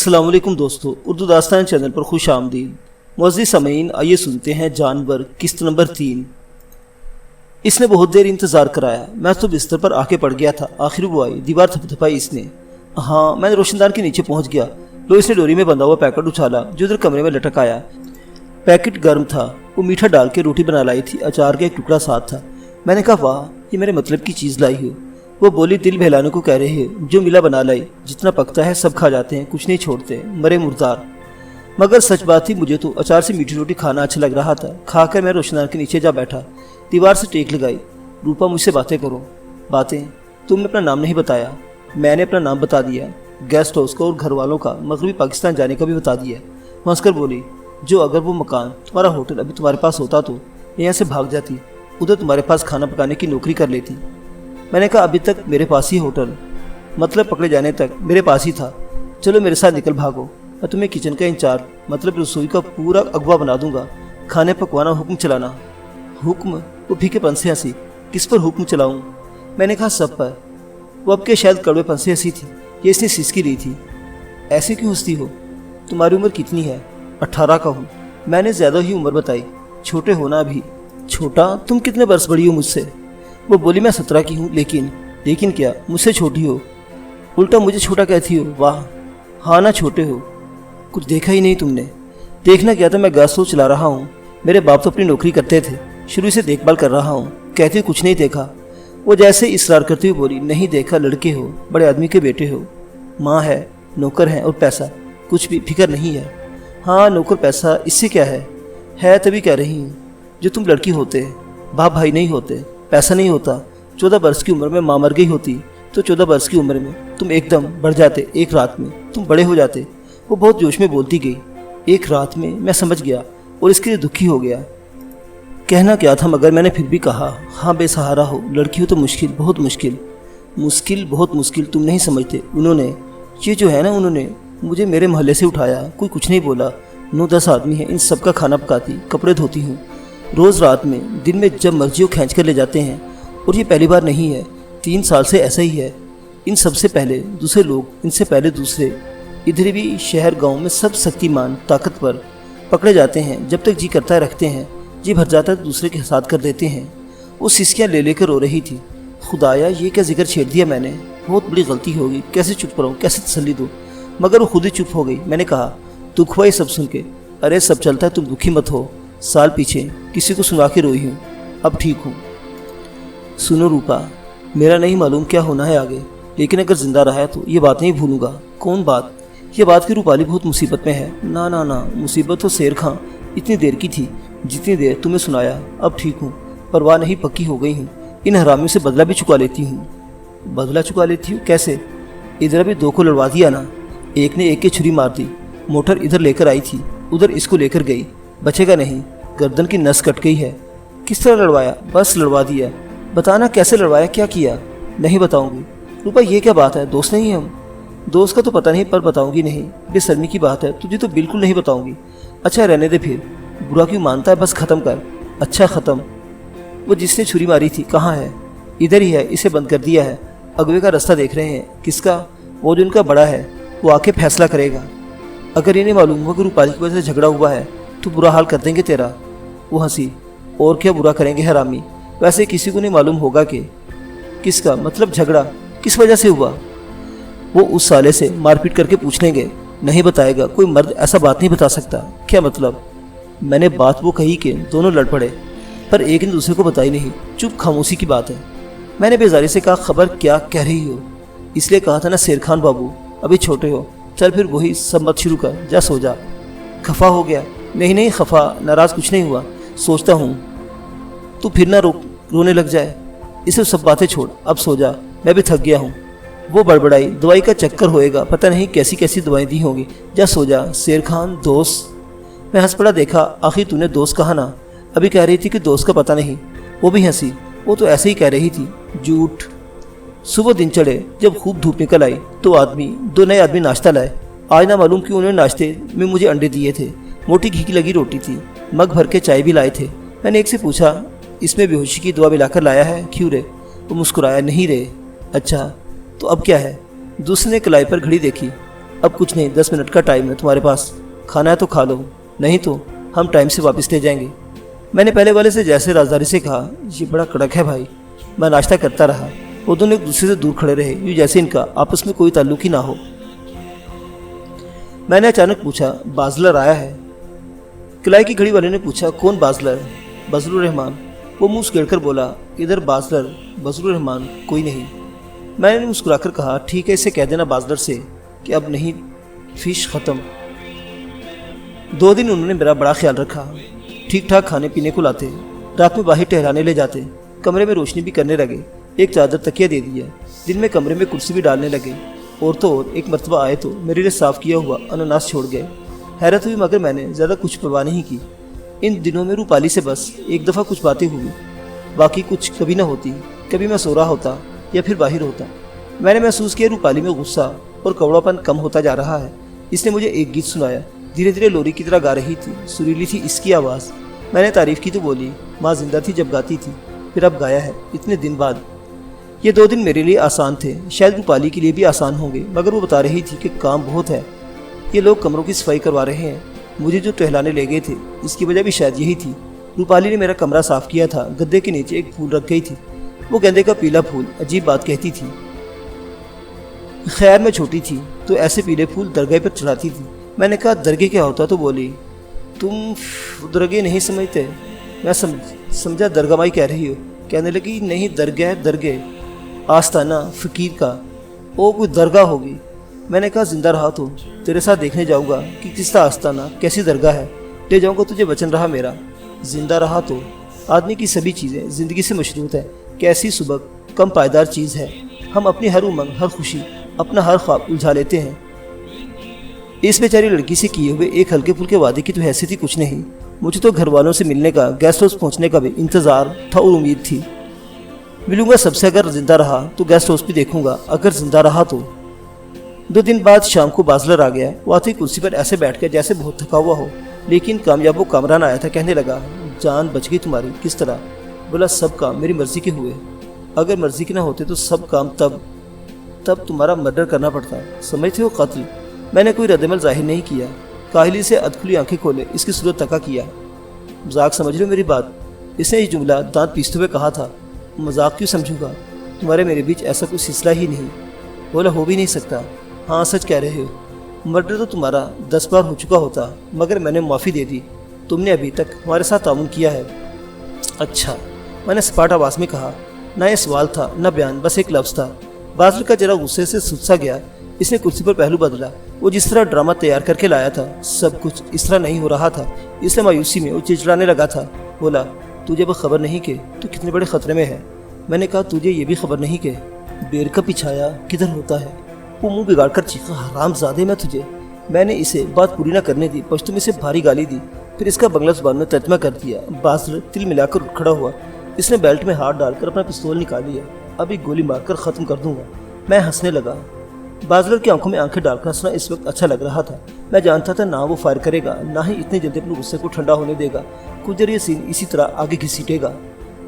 अस्सलाम वालेकुम दोस्तों, उर्दू दास्तान चैनल पर खुश आमदीद। मुअज़्ज़िज़ सामीन, आइए सुनते हैं जानवर किस्त नंबर 3। इसने बहुत देर इंतज़ार कराया। मैं तो बिस्तर पर आके पड़ गया था। आखिर वो आई, दीवार थपथपाई इसने। हाँ, मैंने रोशनदान के नीचे पहुंच गया। लो, इसने डोरी में बंधा हुआ पैकेट उछाला जो उधर कमरे में लटक आया। पैकेट गर्म था। वो मीठा डाल के रोटी बना लाई थी। अचार का एक टुकड़ा साथ था। मैंने कहा, वाह, ये मेरे मतलब की चीज़ लाई हो। वो बोली, दिल बहलाने को कह रहे हो, जो मिला बना लाई। जितना पकता है सब खा जाते हैं, कुछ नहीं छोड़ते, मरे मुर्दार। मगर सच बात थी, मुझे तो अचार से मीठी रोटी खाना अच्छा लग रहा था। खाकर मैं रोशनदान के नीचे जा बैठा, दीवार से टेक लगाई। रूपा, मुझसे बातें करो। बातें? तुमने अपना नाम नहीं बताया। मैंने अपना नाम बता दिया, गेस्ट हाउस का और घर वालों का, मगरबी पाकिस्तान जाने का भी बता दिया। हंसकर बोली, जो अगर वो मकान, तुम्हारा होटल अभी तुम्हारे पास होता तो यहाँ से भाग जाती, उधर तुम्हारे पास खाना पकाने की नौकरी कर लेती। मैंने कहा, अभी तक मेरे पास ही होटल, मतलब पकड़े जाने तक मेरे पास ही था। चलो मेरे साथ निकल भागो, मैं तुम्हें किचन का इंचार्ज, मतलब रसोई का पूरा अगवा बना दूंगा। खाने पकवाना, हुक्म चलाना। हुक्म? वो फीकेपन से हंसी। किस पर हुक्म चलाऊं? मैंने कहा, सब पर। वो अब के शायद कड़वेपन से हंसी थी, ये इसने सिसकी रही थी। ऐसे क्यों हंसती हो? तुम्हारी उम्र कितनी है? 18 का हूँ। मैंने ज़्यादा ही उम्र बताई। छोटे हो ना अभी। छोटा? तुम कितने बरस बड़ी हो मुझसे? वो बोली, मैं 17 की हूँ। लेकिन क्या, मुझसे छोटी हो? उल्टा मुझे छोटा कहती हो? वाह, हाँ ना, छोटे हो। कुछ देखा ही नहीं तुमने? देखना क्या था, मैं गैस हाउस चला रहा हूँ। मेरे बाप तो अपनी नौकरी करते थे, शुरू से देखभाल कर रहा हूँ। कहती कुछ नहीं देखा। वो जैसे इसरार करती हुई बोली, नहीं देखा, लड़के हो, बड़े आदमी के बेटे हो। माँ है, नौकर है और पैसा, कुछ भी फिक्र नहीं है। हाँ, नौकर पैसा, इससे क्या है तभी कह रही हूँ। जो तुम लड़की होते, बाप भाई नहीं होते, पैसा नहीं होता। 14 बरस की उम्र में माँ मर गई होती तो 14 बरस की उम्र में तुम एकदम बढ़ जाते। एक रात में तुम बड़े हो जाते। वो बहुत जोश में बोलती गई। एक रात में, मैं समझ गया और इसके लिए दुखी हो गया। कहना क्या था, मगर मैंने फिर भी कहा, हाँ, बेसहारा हो, लड़की हो तो मुश्किल, बहुत मुश्किल, बहुत मुश्किल। तुम नहीं समझते। उन्होंने, ये जो है ना, उन्होंने मुझे मेरे मोहल्ले से उठाया। कोई कुछ नहीं बोला। 9-10 आदमी हैं, इन सबका खाना पकाती, कपड़े धोती हूँ रोज़ रात में, दिन में, जब मर्जी हो खींच कर ले जाते हैं। और ये पहली बार नहीं है, 3 साल से ऐसा ही है। इन सबसे पहले दूसरे लोग, इनसे पहले दूसरे। इधर भी शहर गांव में सब शक्तिमान, ताकतवर पकड़े जाते हैं। जब तक जी करता है रखते हैं, जी भर जाता है तो दूसरे के साथ कर देते हैं। वो सिसकियाँ ले लेकर रो रही थी। खुदाया, ये क्या जिक्र छेड़ दिया मैंने? बहुत बड़ी गलती होगी। कैसे चुप रहूँ, कैसे तसल्ली दूँ? मगर वो खुद ही चुप हो गई। मैंने कहा, दुख हुआ ये सब सुन के? अरे सब चलता है, तुम दुखी मत हो। साल पीछे किसी को सुना के रोई हूँ, अब ठीक हूँ। सुनो रूपा, मेरा नहीं मालूम क्या होना है आगे, लेकिन अगर जिंदा रहा है तो ये बात नहीं भूलूंगा। कौन बात? ये बात कि रूपाली बहुत मुसीबत में है। ना ना ना, मुसीबत तो शेर खां इतनी देर की थी जितनी देर तुम्हें सुनाया। अब ठीक हूँ, परवाह नहीं, पक्की हो गई हूँ। इन हरामियों से बदला भी चुका लेती हूँ। बदला चुका लेती हूँ? कैसे? इधर अभी 2 को लड़वा दिया ना। एक ने एक की छुरी मार दी। मोटर इधर लेकर आई थी, उधर इसको लेकर गई। बचेगा नहीं, गर्दन की नस कट गई है। किस तरह लड़वाया? बस लड़वा दिया। बताना कैसे लड़वाया, क्या किया? नहीं बताऊंगी। रूपा, ये क्या बात है? दोस्त नहीं हम? दोस्त का तो पता नहीं, पर बताऊंगी नहीं। बेशर्मी की बात है, तुझे तो बिल्कुल नहीं बताऊंगी। अच्छा रहने दे फिर, बुरा क्यों मानता है? बस ख़त्म कर। अच्छा ख़त्म। वो जिसने छुरी मारी थी कहाँ है? इधर ही है, इसे बंद कर दिया है। अगवे का रास्ता देख रहे हैं। किसका? वो जो उनका बड़ा है, वो आके फैसला करेगा। अगर इन्हें मालूम हुआ कि रूपाली की वजह से झगड़ा हुआ है तो बुरा हाल कर देंगे तेरा। वो हंसी। और क्या बुरा करेंगे हरामी? वैसे किसी को नहीं मालूम होगा कि किसका, मतलब झगड़ा किस वजह से हुआ। वो उस साले से मारपीट करके पूछ लेंगे। नहीं बताएगा। कोई मर्द ऐसा बात नहीं बता सकता। क्या मतलब? मैंने बात वो कही कि दोनों लड़ पड़े, पर एक ने दूसरे को बताई नहीं। चुप, खामोशी की बात है। मैंने बेजारी से कहा, खबर क्या कह रही हो? इसलिए कहा था ना शेर खान बाबू, अभी छोटे हो। चल फिर वही सब मत शुरू कर, जा सो जा। खफा हो गया? नहीं, खफा नाराज़ कुछ नहीं हुआ। सोचता हूँ तू फिर ना रोने लग जाए। इसे सब बातें छोड़, अब सो जा, मैं भी थक गया हूँ। वो बड़बड़ाई, दवाई का चक्कर होएगा, पता नहीं कैसी कैसी दवाएं दी होंगी। जा सो जा। शेर खान दोस्त? मैं हंस पड़ा। देखा, आखिर तूने दोस्त कहा ना। अभी कह रही थी कि दोस्त का पता नहीं। वो भी हंसी। वो तो ऐसे ही कह रही थी। झूठ। सुबह दिन चढ़े, जब खूब धूप निकल आई तो 2 नए आदमी नाश्ता लाए। आज ना मालूम कि उन्होंने नाश्ते में मुझे अंडे दिए थे। मोटी घी की लगी रोटी थी। मग भर के चाय भी लाए थे। मैंने एक से पूछा, इसमें बेहोशी की दवा मिलाकर लाया है? क्यों रे? वो मुस्कुराया। नहीं रे। अच्छा, तो अब क्या है? दूसरे ने कलाई पर घड़ी देखी। اب کچھ نہیں، 10 منٹ کا ٹائم ہے تمہارے پاس، کھانا ہے تو کھا لو، نہیں تو ہم ٹائم سے واپس لے جائیں گے۔ میں نے پہلے والے سے جیسے رازداری سے کہا، یہ بڑا کڑک ہے بھائی۔ میں ناشتہ کرتا رہا، وہ دونوں ایک دوسرے سے دور کھڑے رہے، یوں جیسے ان کا آپس میں کوئی تعلق ہی نہ ہو۔ میں نے اچانک پوچھا، بازلر آیا ہے؟ قلعے کی گھڑی والے نے پوچھا، کون بازلر؟ بزر الرحمان۔ وہ منہ سکیڑ کر بولا، ادھر بازلر بزر الرحمان کوئی نہیں۔ میں نے مسکرا کر کہا، ٹھیک ہے، اسے کہہ دینا بازلر سے کہ اب نہیں، فش ختم۔ 2 دن انہوں نے میرا بڑا خیال رکھا، ٹھیک ٹھاک کھانے پینے کو لاتے، رات میں باہر ٹہلانے لے جاتے، کمرے میں روشنی بھی کرنے لگے، ایک چادر تکیہ دے دیا، دن میں کمرے میں کرسی بھی ڈالنے لگے، اور تو اور ایک مرتبہ آئے تو میرے لیے صاف کیا ہوا اناناس چھوڑ گئے۔ حیرت ہوئی مگر میں نے زیادہ کچھ پرواہ نہیں کی۔ ان دنوں میں روپالی سے بس ایک دفعہ کچھ باتیں ہوئی، باقی کچھ کبھی نہ ہوتی۔ کبھی میں سو رہا ہوتا یا پھر باہر ہوتا۔ میں نے محسوس کیا روپالی میں غصہ اور کوڑا پن کم ہوتا جا رہا ہے۔ اس نے مجھے ایک گیت سنایا، دھیرے دھیرے لوری کی طرح گا رہی تھی، سریلی تھی اس کی آواز۔ میں نے تعریف کی تو بولی، ماں زندہ تھی جب گاتی تھی، پھر اب گایا ہے اتنے دن بعد۔ یہ 2 دن میرے لیے آسان تھے، شاید روپالی کے لیے بھی آسان ہوں گے، مگر وہ بتا رہی تھی کہ کام بہت ہے، یہ لوگ کمروں کی صفائی کروا رہے ہیں۔ مجھے جو ٹہلانے لے گئے تھے اس کی وجہ بھی شاید یہی تھی۔ روپالی نے میرا کمرہ صاف کیا تھا، گدے کے نیچے ایک پھول رکھ گئی تھی، وہ گیندے کا پیلا پھول، عجیب بات کہتی تھی۔ خیر میں چھوٹی تھی تو ایسے پیلے پھول درگاہ پر چڑھاتی تھی۔ میں نے کہا، درگاہ کیا ہوتا؟ تو بولی، تم درگاہ نہیں سمجھتے؟ میں سمجھا درگاہ مائی کہہ رہی ہو۔ کہنے لگی، نہیں، درگاہ آستانہ فقیر کا، وہ کوئی درگاہ ہوگی۔ میں نے کہا، زندہ رہا تو تیرے ساتھ دیکھنے جاؤں گا کہ کس کا آستانہ، کیسی درگاہ ہے، لے جاؤں گا تجھے، وچن رہا میرا۔ زندہ رہا تو آدمی کی سبھی چیزیں زندگی سے مشروط ہے، کیسی سبق کم پائیدار چیز ہے۔ ہم اپنی ہر امنگ، ہر خوشی، اپنا ہر خواب الجھا لیتے ہیں۔ اس بیچاری لڑکی سے کیے ہوئے ایک ہلکے پھلکے وعدے کی تو حیثیت ہی کچھ نہیں۔ مجھے تو گھر والوں سے ملنے کا، گیسٹ ہاؤس پہنچنے کا بھی انتظار تھا اور امید تھی۔ ملوں گا سب سے، اگر زندہ رہا تو گیسٹ ہاؤس بھی دیکھوں گا، اگر زندہ رہا تو۔ 2 دن بعد شام کو بازلر آ گیا۔ وہ آتے کرسی پر ایسے بیٹھ گیا جیسے بہت تھکا ہوا ہو، لیکن کامیاب وہ کامران آیا تھا۔ کہنے لگا، جان بچ گئی تمہاری؟ کس طرح؟ بولا، سب کام میری مرضی کے ہوئے، اگر مرضی کے نہ ہوتے تو سب کام تب تمہارا مرڈر کرنا پڑتا، سمجھتے ہو، قتل۔ میں نے کوئی ردعمل ظاہر نہیں کیا، کاہلی سے ادکھلی آنکھیں کھولے اس کی صورت تکا کیا۔ مذاق سمجھ لو میری بات؟ اس نے یہ جملہ دانت پیستے ہوئے کہا تھا۔ مذاق کیوں سمجھوں گا؟ تمہارے میرے بیچ ایسا کوئی سلسلہ ہی نہیں۔ بولا، ہو بھی نہیں سکتا۔ ہاں، سچ کہہ رہے ہو، مرڈر تو تمہارا 10 بار ہو چکا ہوتا، مگر میں نے معافی دے دی، تم نے ابھی تک ہمارے ساتھ تعاون کیا ہے۔ اچھا، میں نے سپاٹ آواز میں کہا، نہ یہ سوال تھا نہ بیان، بس ایک لفظ تھا۔ بازلر کا ذرا غصے سے سلسا گیا، اس نے کرسی پر پہلو بدلا۔ وہ جس طرح ڈرامہ تیار کر کے لایا تھا، سب کچھ اس طرح نہیں ہو رہا تھا، اس نے مایوسی میں وہ چڑچڑانے لگا تھا۔ بولا، تجھے اب خبر نہیں کہ تو کتنے بڑے خطرے میں ہے؟ میں نے کہا، تجھے یہ بھی خبر نہیں کہ بیر کا پچھایا کدھر ہوتا ہے؟ وہ منہ بگاڑ کر چیخا، حرام زادے میں تجھے۔ میں نے اسے بات پوری نہ کرنے دی، پشتو میں سے بھاری گالی دی، پھر اس کا بنگلہ زبان میں ترجمہ کر دیا۔ بازلر تل ملا کر اٹھ کھڑا ہوا، اس نے بیلٹ میں ہاتھ ڈال کر اپنا پستول نکال لیا۔ ابھی گولی مار کر ختم کر دوں گا۔ میں ہنسنے لگا۔ بازلر کی آنکھوں میں آنکھیں ڈال کر ہنسنا اس وقت اچھا لگ رہا تھا۔ میں جانتا تھا نہ وہ فائر کرے گا، نہ ہی اتنی جلدی اپنے غصے کو ٹھنڈا ہونے دے گا، کچھ دیر یہ سین اسی طرح آگے گھسیٹے گا۔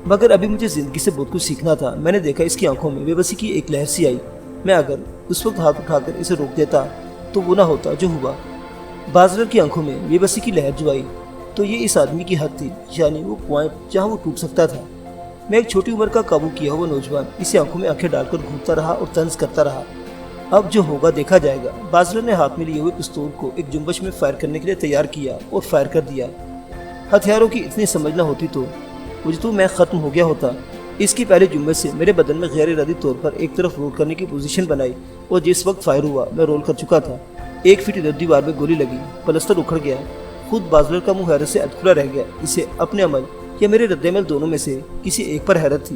مگر ابھی مجھے زندگی سے بہت کچھ سیکھنا تھا۔ میں نے دیکھا اس کی آنکھوں میں بے بسی کی ایک لہر سی آئی۔ میں اگر اس وقت ہاتھ اٹھا کر اسے روک دیتا تو وہ نہ ہوتا جو ہوا۔ بازلر کی آنکھوں میں بے بسی کی لہر جو آئی تو یہ اس آدمی کی حد تھی، یعنی وہ پوائنٹ جہاں وہ ٹوٹ سکتا تھا۔ میں ایک چھوٹی عمر کا قابو کیا ہوا نوجوان اسے آنکھوں میں آنکھیں ڈال کر گھومتا رہا اور طنز کرتا رہا۔ اب جو ہوگا دیکھا جائے گا۔ بازلر نے ہاتھ میں لیے ہوئے پستول کو ایک جنبش میں فائر کرنے کے لیے تیار کیا اور فائر کر دیا۔ ہتھیاروں کی اتنی سمجھ نہ ہوتی تو مجھے تو میں ختم ہو گیا ہوتا۔ اس کی پہلے جنبش سے میرے بدن میں غیر ارادی طور پر ایک طرف رول کرنے کی پوزیشن بنائی اور جس وقت فائر ہوا میں رول کر چکا تھا۔ 1 فٹ ادھر دیوار میں گولی لگی، پلستر اکھڑ گیا۔ خود بازلر کا منہ حیرت سے ادکھلا رہ گیا۔ اسے اپنے عمل یا میرے رد عمل دونوں میں سے کسی ایک پر حیرت تھی۔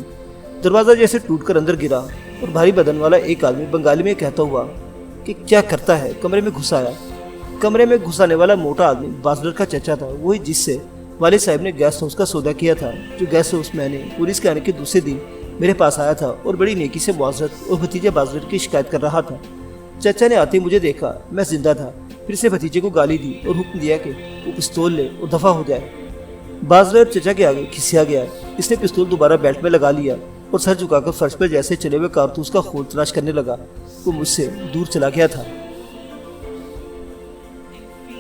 دروازہ جیسے ٹوٹ کر اندر گرا اور بھاری بدن والا ایک آدمی بنگالی میں کہتا ہوا کہ کیا کرتا ہے کمرے میں گھس آیا۔ کمرے میں گھس آنے والا موٹا آدمی بازلر کا چچا تھا، وہی جس سے والد صاحب نے گیسٹ ہاؤس کا سودا کیا تھا، جو گیسٹ ہاؤس میں نے پولیس کے آنے کے دوسرے دن میرے پاس آیا تھا اور بڑی نیکی سے معذرت اور بھتیجے بازلر کی شکایت کر رہا تھا۔ چچا نے آتے مجھے دیکھا، میں زندہ تھا، پھر سے بھتیجے کو گالی دی اور حکم دیا کہ وہ پستول لے اور دفع ہو جائے۔ بازلر چچا کے آگے کھسیا گیا۔ اس نے پستول دوبارہ بیلٹ میں لگا لیا اور سر جھکا کر فرش پر جیسے چلے ہوئے کارتوس کا خول تلاش کرنے لگا۔ وہ مجھ سے دور چلا گیا تھا۔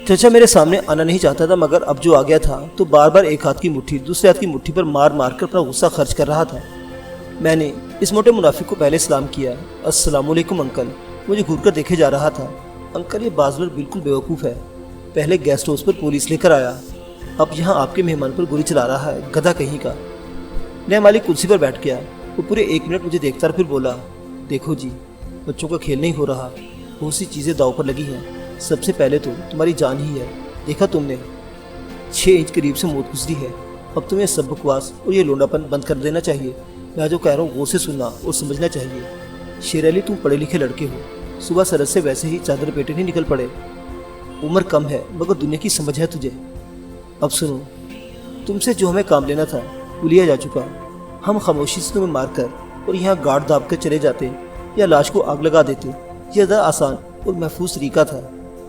چچا میرے سامنے آنا نہیں چاہتا تھا، مگر اب جو آ گیا تھا تو بار بار ایک ہاتھ کی مٹھی دوسرے ہاتھ کی مٹھی پر مار مار کر اپنا غصہ خرچ کر رہا تھا۔ میں نے اس موٹے منافق کو پہلے سلام کیا۔ السلام علیکم انکل۔ مجھے گھور کر دیکھے جا رہا تھا۔ انکل، یہ بازلر بالکل بیوقوف ہے، پہلے گیسٹ ہاؤس پر پولیس لے کر آیا، اب یہاں آپ کے مہمان پر گولی چلا رہا ہے، گدھا کہیں کا۔ نیا مالک کرسی پر بیٹھ گیا۔ وہ پورے 1 منٹ مجھے دیکھتا اور پھر بولا، دیکھو جی، بچوں کا کھیل نہیں ہو رہا، بہت سی چیزیں داؤ پر لگی ہیں، سب سے پہلے تو تمہاری جان ہی ہے۔ دیکھا تم نے 6 انچ قریب سے موت گزری ہے، اب تمہیں سب بکواس اور یہ لونڈا پن بند کر دینا چاہیے۔ میں جو کہہ رہا ہوں غور سے سننا اور سمجھنا چاہیے۔ شیر علی، تم پڑھے لکھے لڑکے ہو، صبح سرحد سے ویسے ہی چادر پیٹے نہیں نکل پڑے، عمر کم ہے مگر دنیا کی سمجھ ہے تجھے۔ اب سنو، تم سے جو ہمیں کام لینا تھا وہ لیا جا چکا۔ ہم خاموشی سے تمہیں مار کر اور یہاں گارڈ داب کر چلے جاتے یا لاش کو آگ لگا دیتے، یہ زیادہ آسان اور محفوظ طریقہ تھا،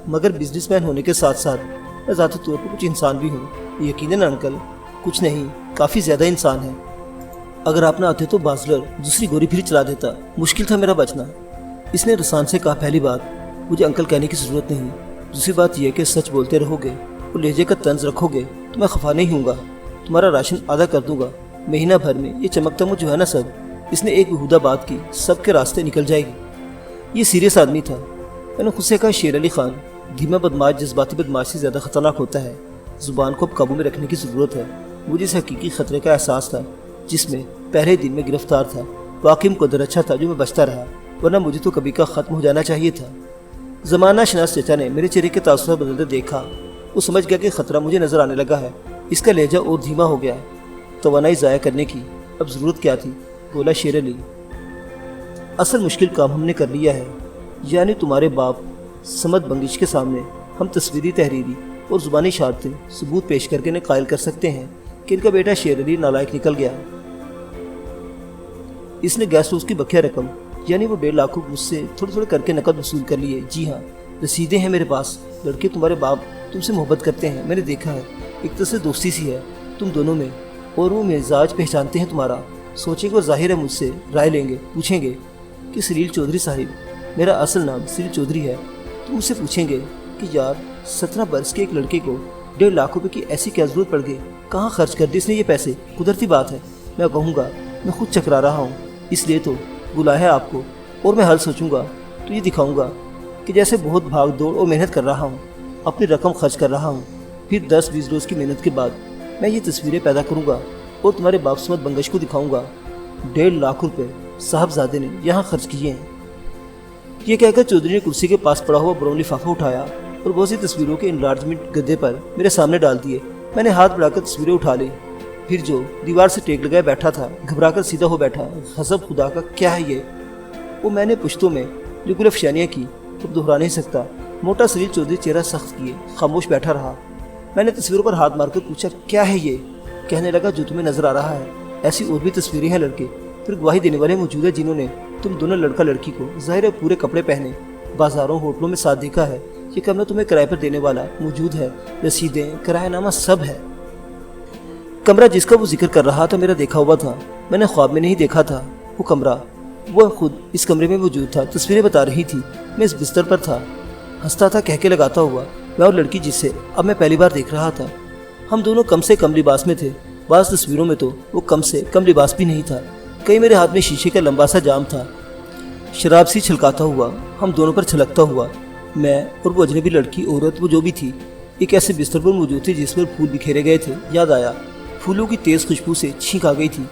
مگر بزنس مین ہونے کے ساتھ ساتھ میں ذاتی طور پر کچھ انسان بھی ہوں۔ یقیناً انکل، کچھ نہیں، کافی زیادہ انسان ہے۔ اگر آپ نہ آتے تو بازلر دوسری گولی پھر چلا دیتا، مشکل تھا میرا بچنا۔ اس نے رسان سے کہا، پہلی بات مجھے انکل کہنے کی ضرورت نہیں، دوسری بات یہ کہ سچ بولتے رہو گے اور لہجے کا طنز رکھو گے تو میں خفا نہیں ہوں گا، تمہارا راشن آدھا کر دوں گا، مہینہ بھر میں یہ چمکتا مجھ جو ہے نا سب، اس نے ایک بہودہ بات کی، سب کے راستے نکل جائے گی۔ یہ سیریس آدمی تھا۔ میں نے خود سے کہا، شیر علی خان، دھیما بدماش جذباتی بدماش سے زیادہ خطرناک ہوتا ہے، زبان کو اب قابو میں رکھنے کی ضرورت ہے۔ مجھے اس حقیقی خطرے کا احساس تھا جس میں پہلے دن میں گرفتار تھا۔ واقعی مقدر اچھا تھا جو میں بچتا رہا، ورنہ مجھے تو کبھی کا ختم ہو جانا چاہیے تھا۔ زمانہ شناس چچا نے میرے چہرے کے تاثرات بدلتے دیکھا، وہ سمجھ گیا کہ خطرہ مجھے نظر آنے لگا ہے۔ اس کا لہجہ اور دھیما ہو گیا۔ توانائی ضائع کرنے کی اب ضرورت کیا تھی؟ بولا، شیر علی، اصل مشکل کام ہم نے کر لیا ہے، یعنی تمہارے باپ سمت بنگش کے سامنے ہم تصویری، تحریری اور زبانی اشارتیں ثبوت پیش کر کے انہیں قائل کر سکتے ہیں کہ ان کا بیٹا شیر علی نالائق نکل گیا۔ اس نے گیسٹ ہاؤس کی بقیہ رقم یعنی وہ 1.5 لاکھ مجھ سے تھوڑے تھوڑے کر کے نقد وصول کر لیے۔ جی ہاں، رسیدیں ہیں میرے پاس۔ لڑکے، تمہارے باپ تم سے محبت کرتے ہیں، میں نے دیکھا ہے، ایک طرح سے دوستی سی ہے تم دونوں میں، اور وہ مزاج پہچانتے ہیں تمہارا۔ سوچیں گے اور ظاہر ہے مجھ سے رائے لیں گے، پوچھیں گے کہ سلیل چودھری صاحب، میرا اصل نام سلیل چودھری ہے، تو مجھ سے پوچھیں گے کہ یار 17 برس کے ایک لڑکے کو 1.5 لاکھ روپے کی ایسی کیا ضرورت پڑ گئی، کہاں خرچ کر دی اس نے یہ پیسے؟ قدرتی بات ہے، میں کہوں گا میں خود چکرا رہا ہوں، اس لیے تو بلایا ہے آپ کو، اور میں حل سوچوں گا تو یہ دکھاؤں گا کہ جیسے بہت بھاگ دوڑ اور محنت کر رہا ہوں، اپنی رقم خرچ کر رہا ہوں، پھر 10-20 روز کی محنت کے بعد میں یہ تصویریں پیدا کروں گا اور تمہارے باپ سمت بنگش کو دکھاؤں گا 1.5 لاکھ روپے صاحبزادے نے یہاں خرچ کیے ہیں۔ یہ کہہ کر چودھری نے کرسی کے پاس پڑا ہوا براؤن لفافہ اٹھایا اور بہت سی تصویروں کے انلارجمنٹ گدے پر میرے سامنے ڈال دیے۔ میں نے ہاتھ بڑھا کر تصویریں اٹھا لی، پھر جو دیوار سے ٹیک لگائے بیٹھا تھا گھبرا کر سیدھا ہو بیٹھا۔ غضب خدا کا، کیا ہے یہ؟ وہ میں نے پشتوں میں جو گل افشانیاں کی اب دہرا نہیں سکتا۔ موٹا سلیل چودھری چہرہ سخت کیے خاموش بیٹھا رہا۔ میں نے تصویروں پر ہاتھ مار کر پوچھا، کیا ہے یہ؟ کہنے لگا، جو تمہیں نظر آ رہا ہے ایسی اور بھی تصویریں ہیں لڑکے، پھر گواہی دینے والے موجود ہیں جنہوں نے تم دونوں لڑکا لڑکی کو ظاہر ہے پورے کپڑے پہنے بازاروں ہوٹلوں میں ساتھ دیکھا ہے۔ یہ کمرہ تمہیں کرائے پر دینے والا موجود ہے، رسیدیں، کرایہ نامہ سب ہے۔ کمرہ جس کا وہ ذکر کر رہا تھا میرا دیکھا ہوا تھا، میں نے خواب میں نہیں دیکھا تھا۔ وہ کمرہ، وہ خود اس کمرے میں موجود تھا، تصویریں بتا رہی تھی۔ میں اس بستر پر تھا، ہنستا تھا کہہ کے لگاتا ہوا، میں اور لڑکی جس سے اب میں پہلی بار دیکھ رہا تھا۔ ہم دونوں کم سے کم لباس میں تھے، بعض تصویروں میں تو وہ کم سے کم لباس بھی نہیں تھا۔ کہیں میرے ہاتھ میں شیشے کا لمبا سا جام تھا، شراب سی چھلکاتا ہوا ہم دونوں پر چھلکتا ہوا، میں اور وہ اجنبی لڑکی عورت وہ جو بھی تھی، ایک ایسے بستر پر موجود تھی جس پر پھول بکھیرے گئے تھے۔ یاد آیا، پھولوں کی تیز خوشبو سے چھینک آ گئی تھی۔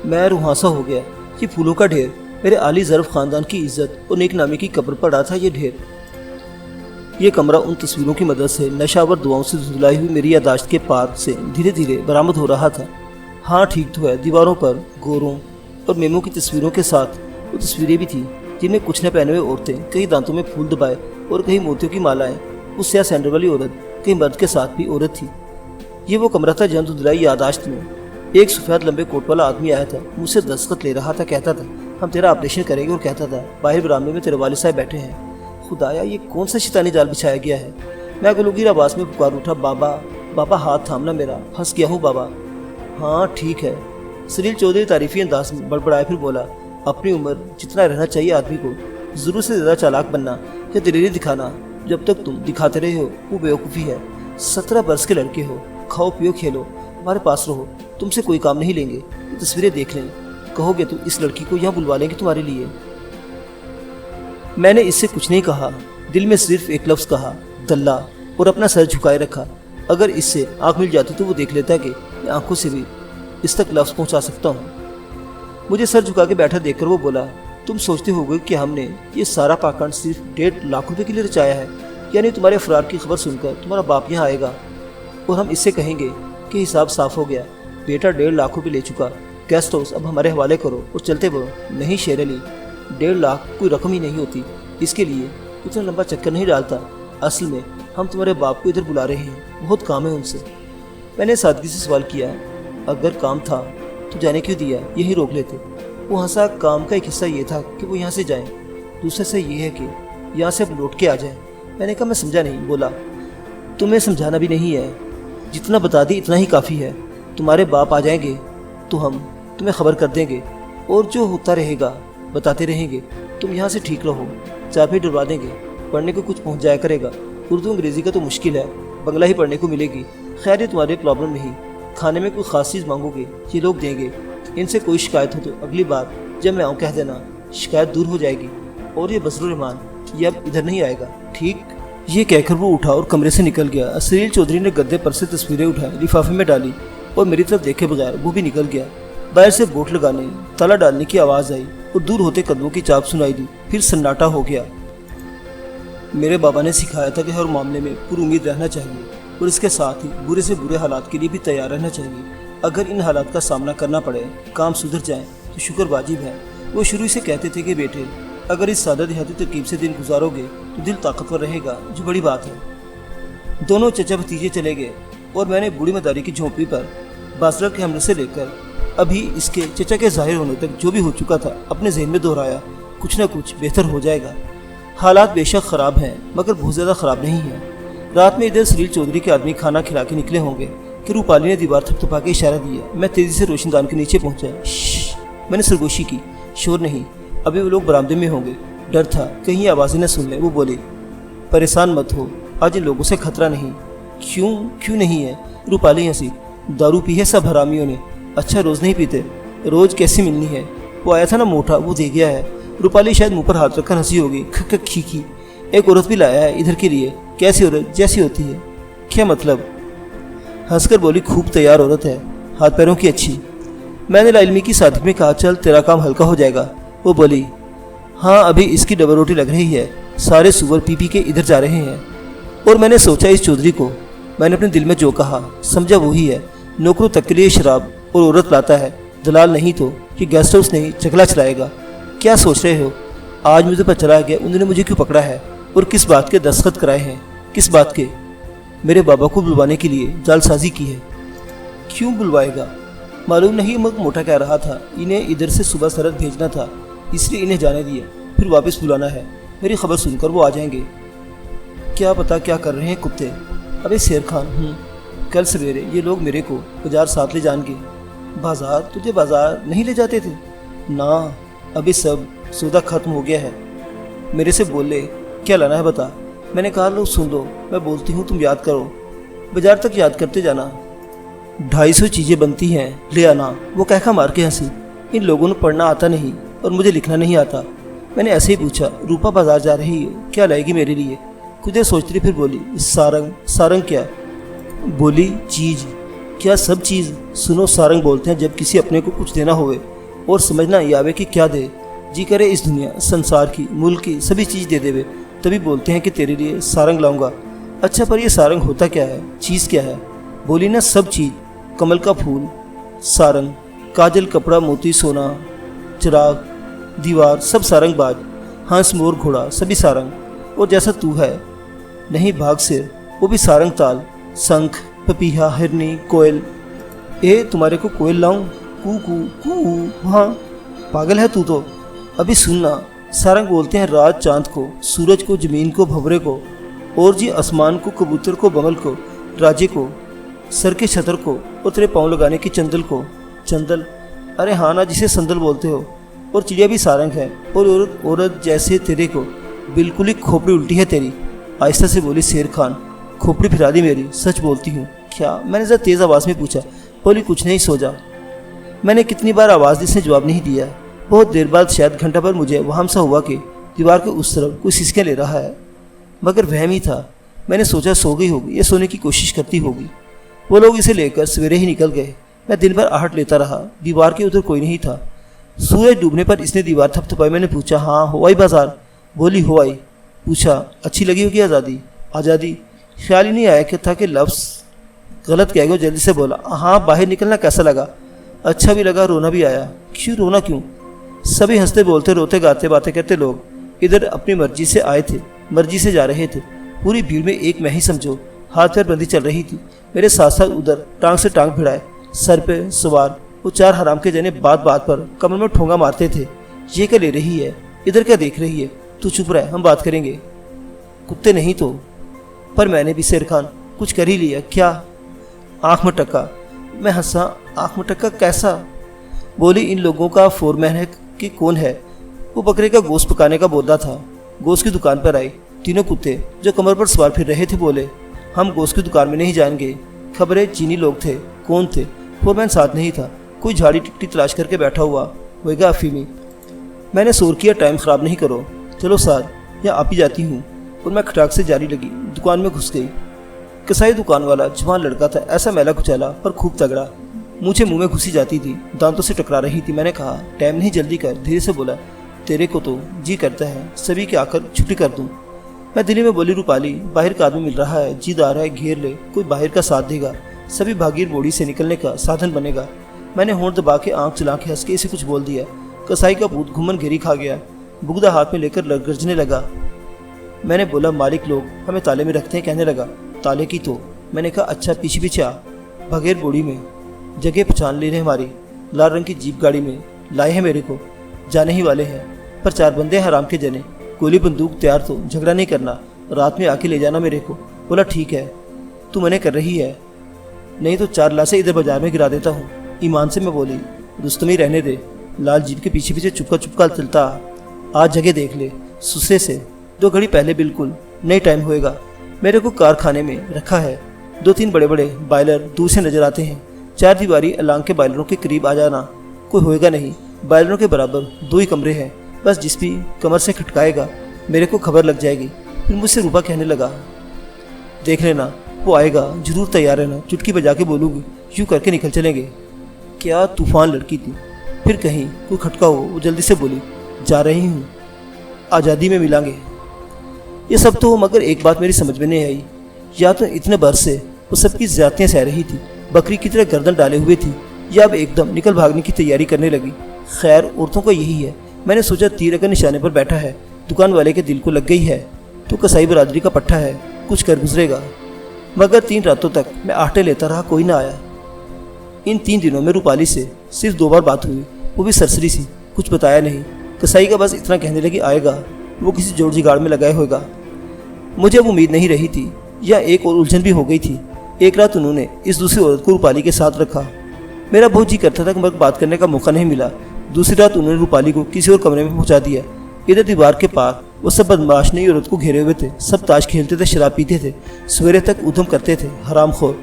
میں روحانسا ہو گیا۔ یہ پھولوں کا ڈھیر، میرے عالی ظرف خاندان کی عزت اور نیک نامی کی قبر پر پڑا تھا یہ ڈھیر۔ یہ کمرہ ان تصویروں کی مدد سے نشاور دعاؤں سے دھلائی ہوئی میری یادداشت کے پار سے دھیرے دھیرے برآمد ہو رہا تھا۔ ہاں ٹھیک تو ہے، دیواروں پر گوروں اور میموں کی تصویروں کے ساتھ وہ تصویریں بھی تھیں جن میں کچھ نہ پہنے ہوئے عورتیں، کہیں دانتوں میں پھول دبائے اور کہیں موتیوں کی مالائیں، اس سیاہ سینڈل والی عورت کہیں مرد کے ساتھ بھی عورت تھی۔ یہ وہ کمرہ تھا جہاں دھلائی یادداشت میں ایک سفید لمبے کوٹ والا آدمی آیا تھا، مجھ سے دستخط لے رہا تھا، کہتا تھا ہم تیرا آپریشن کریں گے، اور کہتا تھا باہر برآمدے میں تیرے والد صاحب بیٹھے ہیں۔ خدایا، یہ کون سا شیطانی جال بچھایا گیا ہے؟ میں گلوگیر آواز میں پکار اٹھا، بابا بابا، ہاتھ تھامنا میرا، پھنس گیا ہوں بابا۔ ہاں ٹھیک ہے، سلیل چودھری تعریفی انداز میں بڑبڑائے، پھر بولا، اپنی عمر جتنا رہنا چاہیے آدمی کو، ضرور سے زیادہ چالاک بننا یا دلیری دکھانا जब तक तुम दिखाते रहे हो वो बेवकूफ़ी है। 17 बरस के लड़के हो, खाओ पियो खेलो, हमारे पास रहो, तुमसे कोई काम नहीं लेंगे। ये तस्वीरें देख लें, कहोगे तो इस लड़की को यहाँ बुलवा लेंगे तुम्हारे लिए। मैंने इससे कुछ नहीं कहा, दिल में सिर्फ एक लफ्ज़ कहा, दल्ला, और अपना सर झुकाए रखा। अगर इससे आँख मिल जाती तो वो देख लेता कि मैं आंखों से भी इस तक लफ्ज़ पहुँचा सकता हूँ। मुझे सर झुका के बैठा देखकर वो बोला, तुम सोचते होगे कि हमने ये सारा पाखंड सिर्फ 1.5 लाख रुपए के लिए रचाया है, यानी तुम्हारे फरार की खबर सुनकर तुम्हारा बाप यहाँ आएगा और हम इससे कहेंगे कि हिसाब साफ हो गया, बेटा 1.5 लाख रुपए ले चुका, गेस्ट हाउस अब हमारे हवाले करो और चलते बढ़ो। नहीं शेर अली, 1.5 लाख कोई रकम ही नहीं होती, इसके लिए इतना लंबा चक्कर नहीं डालता। असल में हम तुम्हारे बाप को इधर बुला रहे हैं, बहुत काम है उनसे। मैंने सादगी से सवाल किया, अगर काम था तो जाने क्यों दिया, यही रोक लेते। वो हंसा, काम का एक हिस्सा ये था कि वो यहाँ से जाएं, दूसरा से ये है कि यहाँ से अब लौट के आ जाएं। मैंने कहा मैं समझा नहीं। बोला, तुम्हें समझाना भी नहीं है, जितना बता दी इतना ही काफ़ी है। तुम्हारे बाप आ जाएंगे तो हम तुम्हें खबर कर देंगे और जो होता रहेगा बताते रहेंगे। तुम यहाँ से ठीक रहो, चाबी डुबा देंगे, पढ़ने को कुछ पहुँच जाया करेगा। उर्दू अंग्रेज़ी का तो मुश्किल है, बंगला ही पढ़ने को मिलेगी। खैर ये तुम्हारे प्रॉब्लम नहीं, खाने में कोई ख़ास चीज़ मांगोगे ये लोग देंगे। इनसे कोई शिकायत हो तो अगली बार जब मैं आऊँ कह देना, शिकायत दूर हो जाएगी। और ये बसरुर रहमान ये अब इधर नहीं आएगा, ठीक? ये कहकर वो उठा और कमरे से निकल गया। असरील चौधरी ने गद्दे पर से तस्वीरें उठाई, लिफाफे में डाली और मेरी तरफ देखे बगैर वो भी निकल गया। बाहर से बोट लगाने, ताला डालने की आवाज़ आई और दूर होते कदमों की चाप सुनाई दी। फिर सन्नाटा हो गया। मेरे बाबा ने सिखाया था कि हर मामले में पुरुमीद रहना चाहिए और इसके साथ ही बुरे से बुरे हालात के लिए भी तैयार रहना चाहिए। अगर इन हालात का सामना करना पड़े, काम सुधर जाए तो शुक्र वाजिब है। वो शुरू से कहते थे कि बेटे, अगर इस सादा देहाती तरकीब से दिन गुजारोगे तो दिल ताकतवर रहेगा, जो बड़ी बात है। दोनों चचा भतीजे चले गए और मैंने बूढ़ी मदारी की झोंपड़ी पर बाजरा के हमले से लेकर अभी इसके चचा के जाहिर होने तक जो भी हो चुका था अपने जहन में दोहराया। कुछ न कुछ बेहतर हो जाएगा। हालात बेशक ख़राब हैं मगर बहुत ज़्यादा ख़राब नहीं है। रात में इधर सलील चौधरी के आदमी खाना खिला के निकले होंगे कि रूपाली ने दीवार थपथपा के इशारा दिया। मैं तेज़ी से रोशनदान के नीचे पहुंचा। मैंने सरगोशी की, शोर नहीं, अभी वो लोग बरामदे में होंगे। डर था कहीं आवाज़ें न सुन ले। वो बोले, परेशान मत हो, आज इन लोगों से खतरा नहीं। क्यों नहीं है? रूपाली हंसी, दारू पी है सब हरामियों ने। अच्छा रोज़ नहीं पीते? रोज़ कैसी मिलनी है? वो आया था ना मोटा, वो दे गया है। रूपाली शायद मुँह पर हाथ रखकर हंसी होगी। खक खी एक औरत भी लाया है इधर के लिए। कैसी औरत? जैसी होती है। क्या मतलब? हंसकर बोली, खूब तैयार औरत है, हाथ पैरों की अच्छी। मैंने लाइलमी की सादगी में कहा, चल तेरा काम हल्का हो जाएगा। वो बोली, हाँ अभी इसकी डबल रोटी लग रही है, सारे सुअर पी पी के इधर जा रहे हैं। और मैंने सोचा इस चौधरी को, मैंने अपने दिल में जो कहा समझा वही है। नौकरों तक के लिए शराब और औरत लाता है, दलाल नहीं तो कि गेस्ट हाउस नहीं चगला चलाएगा। क्या सोच रहे हो? आज मुझे पता चला गया उन्होंने मुझे क्यों पकड़ा है और किस बात के दस्तखत कराए हैं। किस बात के? मेरे बाबा को बुलवाने के लिए जालसाजी की है। क्यों बुलवाएगा? मालूम नहीं, मगर मोटा कह रहा था इन्हें इधर से सुबह सरहद भेजना था, इसलिए इन्हें जाने दिए, फिर वापस बुलाना है। मेरी खबर सुनकर वो आ जाएंगे। क्या पता क्या कर रहे हैं कुत्ते। अबे शेर खान, कल सवेरे ये लोग मेरे को बाजार साथ ले जाएंगे। बाजार? तुझे बाजार नहीं ले जाते थे? ना, अभी सब सौदा खत्म हो गया है। मेरे से बोले, क्या लाना है बता। मैंने कहा, लो सुन लो, मैं बोलती हूँ तुम याद करो, बाजार तक याद करते जाना। 250 चीज़ें बनती हैं, ले आना। वो कहका मार के हंसी। इन लोगों ने पढ़ना आता नहीं और मुझे लिखना नहीं आता। मैंने ऐसे ही पूछा, रूपा बाजार जा रही है, क्या लाएगी मेरे लिए? कुछ देर सोचती फिर बोली, सारंग क्या? बोली, चीज़। क्या सब चीज़? सुनो, सारंग बोलते हैं जब किसी अपने को कुछ देना होवे और समझना ये आवे कि क्या दे। जी करे इस दुनिया संसार की, मुल्क की सभी चीज़ दे देवे, तभी बोलते हैं कि तेरे लिए सारंग लाऊंगा। अच्छा, पर ये सारंग होता क्या है? चीज़ क्या है? बोली ना, सब चीज़। कमल का फूल सारंग, काजल, कपड़ा, मोती, सोना, चिराग, दीवार, सब सारंग बाज। हंस, मोर, घोड़ा सभी सारंग। और जैसा तू है, नहीं भाग सिर, वो भी सारंग ताल, शंख, पपीहा, हिरनी, कोयल। तुम्हारे को कोयल लाऊं? कू कू कू। हाँ, पागल है तू तो। अभी सुनना, सारंग बोलते हैं रात चांद को, सूरज को, जमीन को, भंवरे को, और जी आसमान को, कबूतर को, बमल को, राजे को, सर के छतर को, और तेरे पाँव लगाने की चंदल को। चंदल? अरे हाँ ना, जिसे संदल बोलते हो। और चिड़िया भी सारंग है। और औरत जैसे तेरे को, बिल्कुल ही खोपड़ी उल्टी है तेरी। आहिस्ता से बोली शेर खान। खोपड़ी फिरा दी मेरी। सच बोलती हूँ। क्या? मैंने ज़रा तेज़ आवाज़ में पूछा। बोली कुछ नहीं, सो जा। मैंने कितनी बार आवाज़ दी, इसने जवाब नहीं दिया। बहुत देर बाद, शायद घंटा भर, मुझे वहम सा हुआ कि दीवार के उस तरफ कोई सिसके ले रहा है, मगर वहम ही था। मैंने सोचा सो गई होगी या सोने की कोशिश करती होगी। वो लोग इसे लेकर सवेरे ही निकल गए। मैं दिन भर आहट लेता रहा। दीवार के उधर कोई नहीं था। सूरज डूबने पर इसने दीवार थपथपाई। मैंने पूछा, हाँ हो आई बाजार? बोली हो आई। पूछा, अच्छी लगी होगी आज़ादी? आज़ादी? ख्याल ही नहीं आया कि था कि लफ्ज़ गलत कह गया। जल्दी से बोला, हाँ बाहर निकलना कैसा लगा? अच्छा भी लगा, रोना भी आया। क्यों रोना क्यों? सभी हंसते बोलते रोते गाते बातें करते लोग इधर अपनी मर्जी से आए थे, मर्जी से जा रहे थे। पूरी भीड़ में एक मैं ही समझो। हाथ पैर बंदी चल रही थी। मेरे साथ साथ उधर टांग से टांग भिड़ाए सर पे सवार वो 4 हराम के जने बात बात पर कमर में ठोंगा मारते थे। ये क्या ले रही है? इधर क्या देख रही है? तू चुप रह, हम बात करेंगे। कुत्ते नहीं तो। पर मैंने भी शेर खान कुछ कर ही लिया। क्या? आँख में टक्का। मैं हंसा। आँख में टक्का कैसा? बोली, इन लोगों का फोरमैन है कि कौन है? वो बकरे का गोश्त पकाने का बोलता था। गोश्त की दुकान पर आई। तीनों कुत्ते जो कमर पर सवार फिर रहे थे बोले, हम गोश्त की दुकान में नहीं जाएंगे। खबरें चीनी लोग थे। कौन थे? फोरमैन साथ नहीं था। कोई झाड़ी टिकटी तलाश करके बैठा हुआ होएगा अफीमी। मैंने शोर किया, टाइम ख़राब नहीं करो, चलो साथ, या आप ही जाती हूँ। और मैं खटाक से जारी लगी। दुकान में घुस गई। कसाई दुकान वाला जवान लड़का था, ऐसा मैला कुचैला पर खूब तगड़ा। मुझे मुंह में घुसी जाती थी, दांतों से टकरा रही थी। मैंने कहा, टाइम नहीं, जल्दी कर। धीरे से बोला, तेरे को तो जी करता है सभी के आकर छुट्टी कर दूँ। मैं दिल्ली में बोली, रूपाली बाहर का आदमी मिल रहा है, जीद आ रहा है, घेर ले, कोई बाहर का साथ देगा, सभी भागीर बोड़ी से निकलने का साधन बनेगा। मैंने होंठ दबा के आँख चला के हंस के इसे कुछ बोल दिया। कसाई का भूत घुमन घेरी खा गया। बुगदा हाथ में लेकर गरजने लगा। मैंने बोला, मालिक लोग हमें ताले में रखते हैं। कहने लगा, ताले की तो। मैंने कहा, अच्छा पीछे पीछे आ। बगैर बोड़ी में जगह पहचान ले रहे हमारी। लाल रंग की जीप गाड़ी में लाए हैं मेरे को। जाने ही वाले हैं, पर 4 बंदे हराम के जने, गोली बंदूक तैयार, तो झगड़ा नहीं करना, रात में आके ले जाना मेरे को। बोला, ठीक है। तू मने कर रही है? नहीं तो 4 लाशें इधर बाजार में गिरा देता हूँ। ईमान से मैं बोली, रुस्तमी रहने दे। लाल जीप के पीछे पीछे चुपका चुपका चलता। आज जगह देख ले, सुसरे से 2 घड़ी पहले बिल्कुल नई टाइम होएगा। मेरे को कारखाने में रखा है। 2-3 बड़े बड़े बॉयलर दूर से नजर आते हैं। 4 दीवारी अलांग के बॉयलरों के करीब आ जाना कोई होएगा नहीं। बॉयलरों के बराबर 2 ही कमरे हैं। बस जिस भी कमर से खटकाएगा मेरे को खबर लग जाएगी। फिर मुझसे रूपा कहने लगा, देख लेना वो आएगा, जरूर तैयार रहना। चुटकी बजा के बोलूँगी, यूँ करके निकल चलेंगे। क्या तूफान लड़की थी। फिर कहीं कोई खटका हो। वो जल्दी से बोली, जा रही हूँ, आज़ादी में मिलांगे। ये सब तो, मगर एक बात मेरी समझ में नहीं आई। या तो इतने बरस से वो सबकी ज़्यादतियाँ सह रही थी, बकरी की तरह गर्दन डाले हुए थी, या अब एकदम निकल भागने की तैयारी करने लगी। खैर, औरतों का यही है। मैंने सोचा तीर अगर निशाने पर बैठा है, दुकान वाले के दिल को लग गई है तो कसाई बरादरी का पट्टा है, कुछ कर गुजरेगा। मगर 3 रातों तक मैं आहटे लेता रहा, कोई ना आया। इन 3 दिनों में रूपाली से सिर्फ 2 बार बात हुई, वो भी सरसरी सी, कुछ बताया नहीं। कसाई का बस इतना कहने लगी, आएगा, वो किसी जोड़ जिगाड़ में लगाए होगा। मुझे अब उम्मीद नहीं रही थी, या एक और उलझन भी हो गई थी। एक रात उन्होंने इस दूसरी औरत को रूपाली के साथ रखा। मेरा बहुत जी करता था, मगर बात करने का मौका नहीं मिला। दूसरी रात उन्होंने रूपाली को किसी और कमरे में पहुंचा दिया। इधर दीवार के पार वो सब बदमाश नई औरत को घेरे हुए थे। सब ताश खेलते थे, शराब पीते थे, सवेरे तक उधम करते थे, हरामखोर।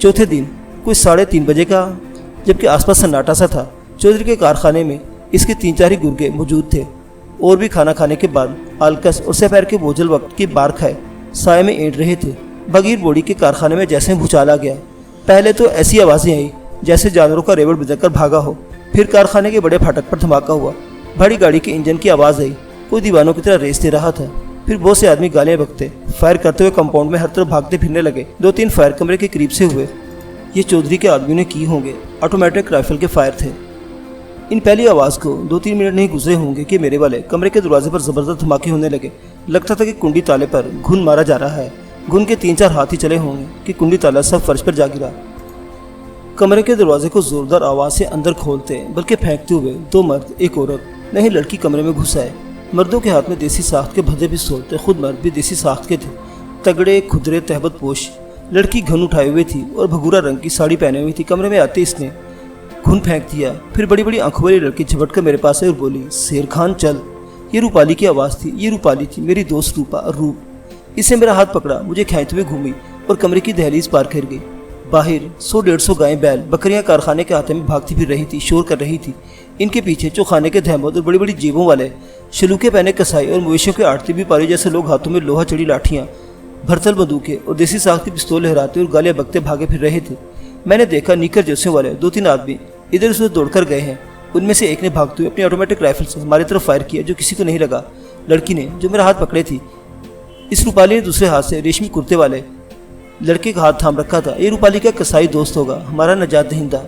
चौथे दिन कोई 3:30 बजे का, जबकि आसपास सन्नाटा सा था। चौधरी के कारखाने में इसके 3-4 ही गुर्गे मौजूद थे। और भी खाना खाने के बाद आलकस और सपहर के बोझल वक्त की बार खाए साय में ऐंठ रहे थे। बगीर बोड़ी के कारखाने में जैसे भूचाल आ गया। पहले तो ऐसी आवाज़ें आई जैसे जानवरों का रेवड़ बिदक कर भागा हो। फिर कारखाने के बड़े फाटक पर धमाका हुआ। बड़ी गाड़ी के इंजन की आवाज़ आई। कोई दीवानों की तरह रेस दे रहा था। फिर बहुत से आदमी गालियाँ बकते फायर करते हुए कंपाउंड में हर तरफ भागते फिरने लगे। 2-3 फायर कमरे के करीब से हुए। ये चौधरी के आदमियों ने की होंगे। ऑटोमेटिक राइफल के फायर थे। इन पहली आवाज़ को 2-3 मिनट नहीं गुजरे होंगे कि मेरे वाले कमरे के दरवाजे पर ज़बरदस्त धमाके होने लगे। लगता था कि कुंडी ताले पर घुन मारा जा रहा है। घुन के 3-4 हाथ ही चले होंगे कि कुंडी ताला सब फर्श पर जा गिरा। कमरे के दरवाजे को जोरदार आवाज़ से अंदर खोलते बल्कि फेंकते हुए 2 मर्द, 1 औरत, नहीं लड़की कमरे में घुस आए। मर्दों के हाथ में देसी साख्त के भद्दे पिस्तौल थे। खुद मर्द भी देसी साख्त के थे, तगड़े, खुदरे, तहबत पोश। लड़की घन उठाए हुए थी और भगूरा रंग की साड़ी पहने हुई थी। कमरे में आते इसने घुन फेंक दिया। फिर बड़ी बड़ी आंखों वाली लड़की झपट कर मेरे पास आई और बोली, शेर खान चल। ये रूपाली की आवाज़ थी। ये रूपाली थी, मेरी दोस्त रूपा। रूप اس نے میرا ہاتھ پکڑا، مجھے کھینچتے ہوئے گھومی اور کمرے کی دہلیز پار کر گئی۔ باہر 100-150 گائیں بیل بکریاں کارخانے کے ہاتھے میں بھاگتی پھر رہی تھی، شور کر رہی تھی۔ ان کے پیچھے چوخانے کے دہمود اور بڑی بڑی جیبوں والے شلوکے پہنے کسائی اور مویشیوں کے آڑتی بھی پاری جیسے لوگ ہاتھوں میں لوہا چڑی لاٹھیاں، بھرتل بندوقیں اور دیسی ساختی پستول لہراتے اور گالیاں بکتے بھاگے پھر رہے تھے۔ میں نے دیکھا نیکر جوسیوں والے 2-3 آدمی ادھر سے دوڑ کر گئے ہیں۔ ان میں سے ایک نے بھاگتے ہوئے اپنی آٹومیٹک رائفل سے ہماری طرف فائر کیا، جو کسی کو نہیں لگا۔ لڑکی نے جو میرا ہاتھ پکڑے تھی، اس روپالی نے دوسرے ہاتھ سے ریشمی کرتے والے لڑکے کا ہاتھ تھام رکھا تھا۔ یہ روپالی کا کسائی دوست ہوگا، ہمارا نجات دہندہ۔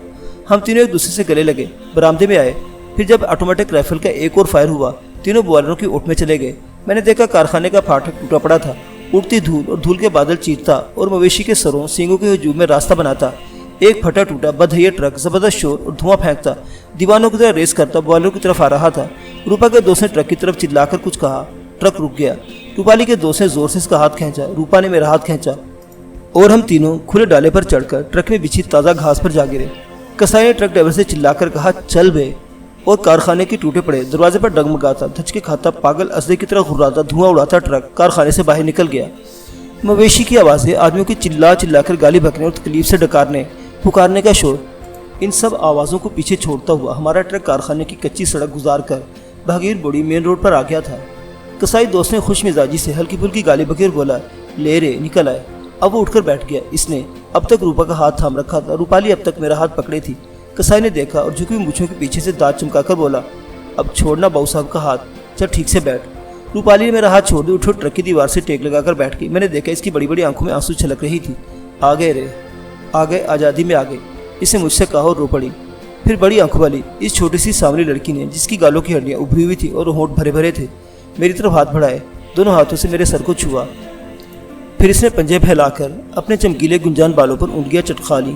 ہم تینوں ایک دوسرے سے گلے لگے، برآمدے میں آئے۔ پھر جب آٹومیٹک رائفل کا ایک اور فائر ہوا، تینوں بوائلروں کی اوٹ میں چلے گئے۔ میں نے دیکھا کارخانے کا پھاٹک ٹوٹا پڑا تھا، اڑتی دھول اور دھول کے بادل چیرتا اور مویشی کے سروں سینگوں کے ہجوم میں راستہ بناتا۔ ایک پھٹا ٹوٹا بدہیا ٹرک زبردست شور اور دھواں پھینکتا دیوانوں کی طرح ریس کرتا بوائلروں کی طرف آ رہا تھا۔ روپا کے دوست نے ٹرک کی طرف چلا کر کچھ کہا، ٹرک رک گیا۔ روپالی کے دوست نے زور سے اس کا ہاتھ کھینچا، روپا نے میرا ہاتھ کھینچا اور ہم تینوں کھلے ڈالے پر چڑھ کر ٹرک میں بچھی تازہ گھاس پر جا گرے۔ کسائی نے ٹرک ڈرائیور سے چلا کر کہا، چل بے، اور کارخانے کے ٹوٹے پڑے دروازے پر ڈگمگاتا، دھچکے کھاتا، پاگل اسدے کی طرح غراتا، دھواں اڑاتا ٹرک کارخانے سے باہر نکل گیا۔ مویشی کی آوازیں، آدمیوں کی چلا چلا کر گالی بکنے اور تکلیف سے ڈکارنے پکارنے کا شور، ان سب آوازوں کو پیچھے چھوڑتا ہوا ہمارا ٹرک کارخانے کی کچی سڑک گزار کر بھاگیر بوڑی مین روڈ پر آ گیا تھا۔ کسائی دوست نے خوش مزاجی سے ہلکی پھلکی گالی بکیر بولا، لے رے نکل آئے۔ اب وہ اٹھ کر بیٹھ گیا۔ اس نے اب تک روپا کا ہاتھ تھام رکھا تھا، روپالی اب تک میرا ہاتھ پکڑے تھی۔ کسائی نے دیکھا اور جھکی ہوئی مونچھوں کے پیچھے سے دانت چمکا کر بولا، اب چھوڑنا باؤ صاحب کا ہاتھ، چل ٹھیک سے بیٹھ۔ روپالی نے میرا ہاتھ چھوڑ دیا، اٹھو ٹرک کی دیوار سے ٹیک لگا کر بیٹھ گئی۔ میں نے دیکھا اس کی بڑی بڑی آنکھوں میں آنسو چھلک رہی تھی۔ آ گئے رے، آ گئے، آزادی میں آ گئے، اس نے مجھ سے کہا اور رو پڑی۔ پھر بڑی آنکھوں والی اس چھوٹی سی سامری لڑکی نے، جس کی گالوں کی ہڈیاں ابھری ہوئی تھی اور ہونٹ بھرے بھرے تھے، میری طرف ہاتھ بڑھائے، دونوں ہاتھوں سے میرے سر کو چھوا۔ پھر اس نے پنجے پھیلا کر اپنے چمکیلے گنجان بالوں پر انگلیاں چٹکا لی۔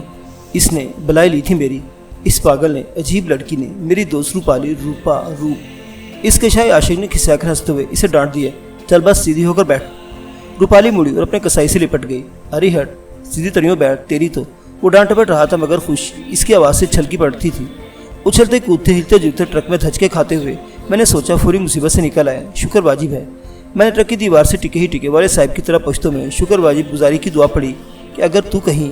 اس نے بلائی لی تھی میری، اس پاگل نے، عجیب لڑکی نے، میری دوست روپالی، روپا روپ۔ اس کے شاہ عاشق نے کھسا کر ہنستے ہوئے اسے ڈانٹ دیا، چل بس سیدھی ہو کر بیٹھ۔ روپالی مڑی اور اپنے کسائی سے لپٹ گئی۔ ارے ہٹ، سیدھی تڑیوں بیٹھ، تیری تو۔ وہ ڈانٹ ڈپٹ رہا تھا مگر خوش، اس کی آواز سے چھلکی پڑتی تھی۔ اچھلتے کودتے ہلتے جلتے ٹرک میں دھچکے کھاتے ہوئے میں نے سوچا فوری مصیبت سے نکل آیا، شکر واجب ہے۔ میں نے ٹرک کی دیوار سے ٹکے ہی ٹکے والے صاحب کی طرح پشتوں میں شکر واجب گزاری کی دعا پڑھی کہ اگر تو کہیں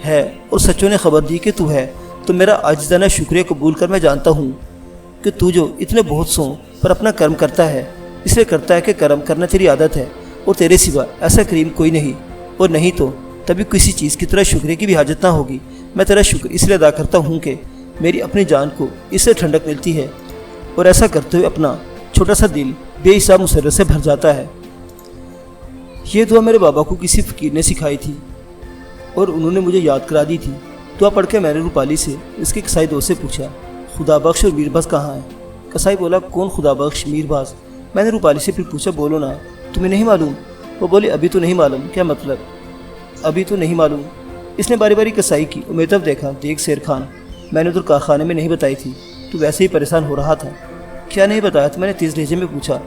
ہے اور سچوں نے خبر دی کہ تو ہے تو میرا عاجزانہ شکریہ قبول کر، میں جانتا ہوں کہ تو جو اتنے بہت سوں پر اپنا کرم کرتا ہے، اس لیے کرتا ہے کہ کرم کرنا تیری عادت ہے اور تیرے سوا ایسا کریم کوئی نہیں، اور نہیں تو تبھی کسی چیز کی طرح شکریہ کی بھی حاجت نہ ہوگی۔ میں تیرا شکر اس لیے ادا کرتا ہوں کہ میری اپنی جان کو اس سے ٹھنڈک ملتی ہے، اور ایسا کرتے ہوئے اپنا چھوٹا سا دل بے حساب مسرت سے بھر جاتا ہے۔ یہ دعا میرے بابا کو کسی فقیر نے سکھائی تھی اور انہوں نے مجھے یاد کرا دی تھی۔ دعا پڑھ کے میں نے روپالی سے، اس کے کسائی دوست سے پوچھا، خدا بخش اور میر باز کہاں ہیں؟ کسائی بولا، کون خدا بخش میر باز؟ میں نے روپالی سے پھر پوچھا، بولو نا، تمہیں نہیں معلوم؟ وہ بولی، ابھی تو نہیں معلوم۔ کیا مطلب ابھی تو نہیں معلوم؟ اس نے باری باری کسائی کی اور میری طرف دیکھا، دیکھ شیر خان، میں نے ادھر کارخانے میں نہیں بتائی تھی، تو ویسے ہی پریشان ہو رہا تھا۔ کیا نہیں بتایا تھا؟ میں نے تیز لہجے میں پوچھا۔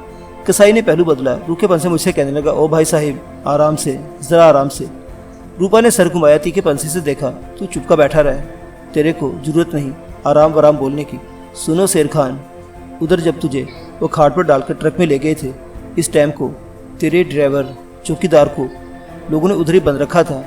کسائی نے پہلو بدلا، روکے پن سے مجھ سے کہنے لگا، او بھائی صاحب، آرام سے، ذرا آرام سے۔ روپا نے سر گھمایا، تیکھے پنسے سے دیکھا، تو چپ کا بیٹھا رہے، تیرے کو ضرورت نہیں آرام ورام بولنے کی۔ سنو شیر خان، ادھر جب تجھے وہ کھاٹ پر ڈال کر ٹرک میں لے گئے تھے، اس ٹائم کو تیرے ڈرائیور چوکیدار کو لوگوں نے ادھر ہی بند رکھا تھا۔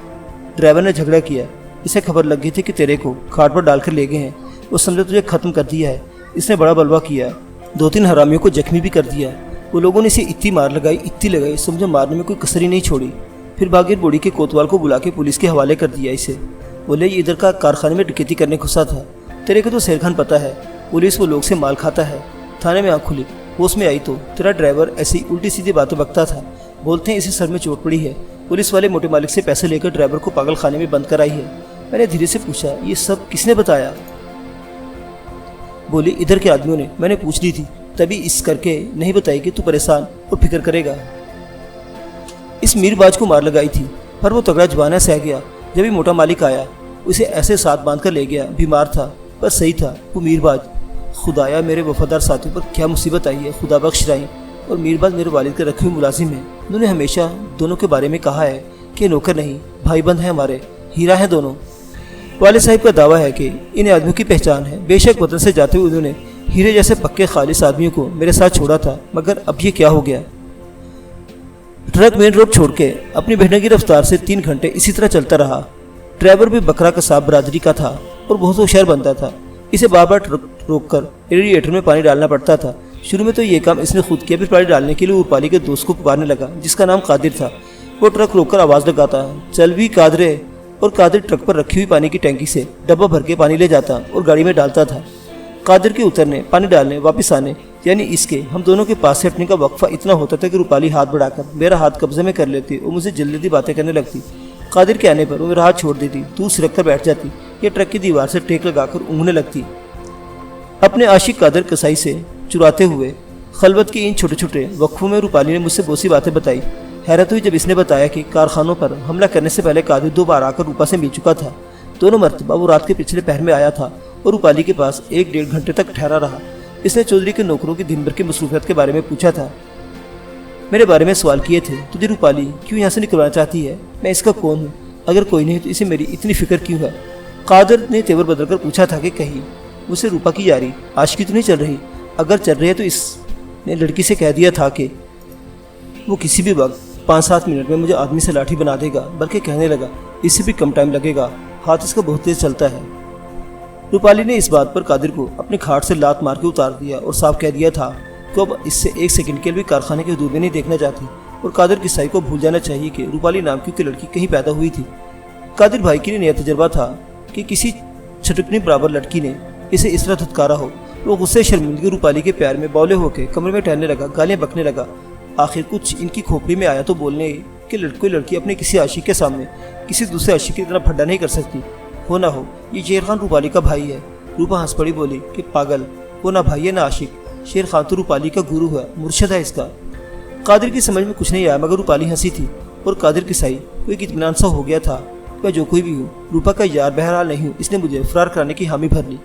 ڈرائیور نے جھگڑا کیا، اسے خبر لگ گئی تھی کہ تیرے کو کھاٹ پر ڈال کر لے گئے ہیں، وہ سمجھے تجھے ختم کر دیا ہے۔ اس نے بڑا بلوا کیا، 2-3 حرامیوں کو زخمی بھی کر دیا۔ وہ لوگوں نے اسے اتنی مار لگائی، اتنی لگائی، سمجھو مارنے میں کوئی کسر ہی نہیں چھوڑی۔ پھر باغیر بوڑی کے کوتوال کو بلا کے پولیس کے حوالے کر دیا اسے۔ بولے یہ ادھر کا کارخانے میں ڈکیتی کرنے گھسا تھا، تیرے کو تو شیر خان پتہ ہے، پولیس وہ لوگ سے مال کھاتا ہے۔ تھانے میں آنکھ کھلی، ہوش میں آئی تو تیرا ڈرائیور ایسی الٹی سیدھی باتیں بکتا تھا، بولتے ہیں اسے سر میں چوٹ پڑی ہے، پولیس والے موٹے مالک سے پیسے لے کر ڈرائیور کو پاگل خانے میں بند کرائی ہے۔ میں نے دھیرے سے پوچھا، یہ سب کس نے بتایا؟ بولی ادھر کے آدمیوں نے، میں نے پوچھ لی تھی، تبھی اس کر کے نہیں بتائی کہ تو پریشان اور فکر کرے گا۔ اس میر باز کو مار لگائی تھی، پر وہ تگڑا جوانہ سہ گیا۔ جب ہی موٹا مالک آیا، اسے ایسے ساتھ باندھ کر لے گیا، بیمار تھا پر صحیح تھا وہ میر باز۔ خدایا میرے وفادار ساتھیوں پر کیا مصیبت آئی ہے، خدا بخش رائیں۔ اور میر باز میرے والد کے رکھے ہوئے ملازم ہیں، انہوں نے ہمیشہ دونوں کے بارے میں کہا ہے کہ نوکر نہیں، بھائی بند ہیں ہمارے، ہیرا ہیں دونوں۔ والد صاحب کا دعویٰ ہے کہ ان آدمیوں کی پہچان ہے، بے شک وطن سے جاتے ہوئے انہوں نے ہیرے جیسے پکے خالص آدمیوں کو میرے ساتھ چھوڑا تھا، مگر اب یہ کیا ہو گیا؟ ट्रक मेन रोड छोड़ के अपनी भेड़की रफ्तार से 3 घंटे इसी तरह चलता रहा। ड्राइवर भी बकरा कसाब बरादरी का था और बहुत होशियार बनता था। इसे बार बार ट्रक रोककर रेडिएटर में पानी डालना पड़ता था। शुरू में तो ये काम इसने खुद किया, फिर पानी डालने के लिए रूपाली के दोस्त को पुकारने लगा जिसका नाम कादिर था। वो ट्रक रोककर आवाज़ लगाता, चल भी कादरे, और कादिर ट्रक पर रखी हुई पानी की टैंकी से डब्बा भर के पानी ले जाता और गाड़ी में डालता था। कादिर के उतरने, पानी डालने, वापस आने, यानी इसके हम दोनों के पास से हटने का वक्फा इतना होता था कि रूपाली हाथ बढ़ाकर मेरा हाथ कब्जे में कर लेती और मुझे जल्दी बातें करने लगती। कादिर के आने पर वो मेरा हाथ छोड़ देती, दूर सिरक कर बैठ जाती या ट्रक की दीवार से टेक लगाकर ऊँघने लगती। अपने आशिक कादिर कसाई से चुराते हुए खलबत के इन छोटे छोटे वक्फों में रूपाली ने मुझसे बहुत सी बातें बताई। हैरत हुई जब इसने बताया कि कारखानों पर हमला करने से पहले कादिर 2 बार आकर रूपा से मिल चुका था। दोनों मरतबा वो रात के पिछले पहर में आया था और रूपाली के पास 1-1.5 घंटे तक ठहरा रहा। इसने चौधरी के नौकरों की दिन भर की मसरूफियत के बारे में पूछा था, मेरे बारे में सवाल किए थे, तुझे रूपाली क्यों यहाँ से निकलवाना चाहती है, मैं इसका कौन हूँ, अगर कोई नहीं तो इसे मेरी इतनी फिक्र क्यों है। कादिर ने तेवर बदल कर पूछा था कि कहीं मुझसे रूपा की यारी आशिकी तो नहीं चल रही, अगर चल रही है तो इसने लड़की से कह दिया था कि वो किसी भी वक्त 5-7 मिनट में मुझे आदमी से लाठी बना देगा, बल्कि कहने लगा इससे भी कम टाइम लगेगा, हाथ इसका बहुत तेज चलता है। रूपाली ने इस बात पर कादिर को अपनी खाट से लात मार के उतार दिया और साफ कह दिया था कि अब इससे 1 सेकंड के लिए भी कारखाने के हदूद में नहीं देखना चाहती और कादिर की साई को भूल जाना चाहिए कि रूपाली नाम की लड़की कहीं पैदा हुई थी। कादिर भाई के लिए नया तजर्बा था कि किसी छटकनी बराबर लड़की ने इसे इस तरह धुतकारा हो। वो गुस्से शर्मिंदगी रूपाली के प्यार में बौले होकर कमरे में टहलने लगा, गालियाँ बकने लगा। आखिर कुछ इनकी खोपड़ी में आया तो बोलने कि कोई लड़की अपने किसी आशिक के सामने किसी दूसरे आशिक की तरह फड्डा नहीं कर सकती। हो ना हो ये शेर खान रूपाली का भाई है। रूपा हंस पड़ी, बोली कि पागल, वो ना भाई है ना आशिक, शेर खान तो रूपाली का गुरु है, मुर्शद है इसका। कादिर की समझ में कुछ नहीं आया, मगर रूपाली हंसी थी और कादिर की साई को एक इत्मीनान सा हो गया था। मैं जो कोई भी हूँ, रूपा का यार बहरहाल नहीं हूँ। इसने मुझे फरार कराने की हामी भर ली।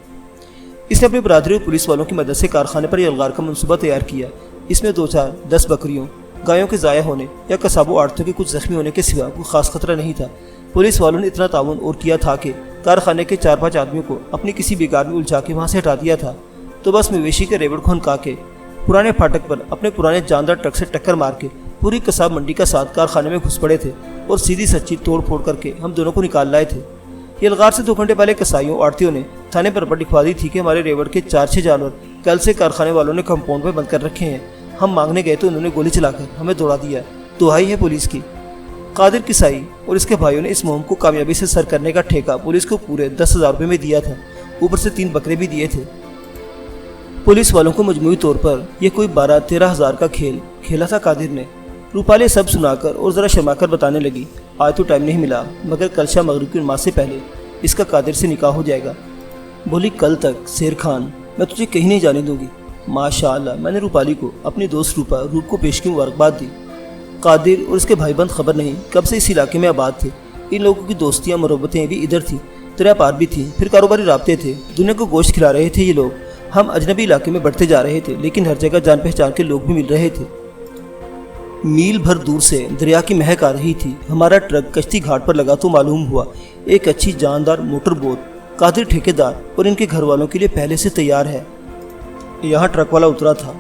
इसने अपनी बरादरी और पुलिस वालों की मदद से कारखाने पर यलगार का मंसूबा तैयार किया। इसमें 2-4-10 बकरियों, गायों के ज़ाया होने या कसाबों आड़तों के कुछ जख्मी होने के सिवा कोई खास खतरा नहीं था। पुलिस वालों ने इतना ताउन और किया था कि कारखाने के 4-5 आदमियों को अपनी किसी बेकार में उलझा के वहाँ से हटा दिया था। तो बस मवेशी के रेवड़ को हनका के पुराने फाटक पर अपने पुराने जानदार ट्रक से टक्कर मार के पूरी कसाब मंडी का साथ कारखाने में घुस पड़े थे और सीधी सच्ची तोड़ फोड़ करके हम दोनों को निकाल लाए थे। यलगार से 2 घंटे पहले कसाईयों आड़तियों ने थाने पर रपट लिखवा दी थी कि हमारे रेवड़ के 4-6 जानवर कल से कारखाने वालों ने कंपाउंड में बंद कर रखे हैं। हम मांगने गए तो उन्होंने गोली चलाकर हमें दौड़ा दिया। दुहाई है पुलिस की। कादिर किसाई और इसके भाइयों ने इस मुहिम को कामयाबी से सर करने का ठेका पुलिस को पूरे 10,000 रुपये में दिया था, ऊपर से 3 बकरे भी दिए थे। पुलिस वालों को मजमूई तौर पर यह कोई 12-13 हज़ार का खेल खेला था कादिर ने। रूपाली सब सुनाकर और ज़रा शर्माकर बताने लगी, आज तो टाइम नहीं मिला, मगर कल शाम मगरिब की नमाज से पहले इसका कादिर से निकाह हो जाएगा। बोली कल तक शेर खान, मैं तुझे कहीं नहीं जाने दूंगी। माशाअल्लाह। मैंने रूपाली को अपनी दोस्त रूप को पेश की मुबारकबाद दी। कादिर और इसके भाईबंद खबर नहीं कब से इस इलाके में आबाद थे। इन लोगों की दोस्तियाँ मुरब्बतें भी इधर थी, दरिया पार भी थी, फिर कारोबारी राब्ते थे। दुनिया को गोश्त खिला रहे थे ये लोग। हम अजनबी इलाके में बढ़ते जा रहे थे, लेकिन हर जगह जान पहचान के लोग भी मिल रहे थे। मील भर दूर से दरिया की महक आ रही थी। हमारा ट्रक कश्ती घाट पर लगा तो मालूम हुआ एक अच्छी जानदार मोटर बोट कादिर ठेकेदार और इनके घर वालों के लिए पहले से तैयार है। यहाँ ट्रक वाला उतरा था।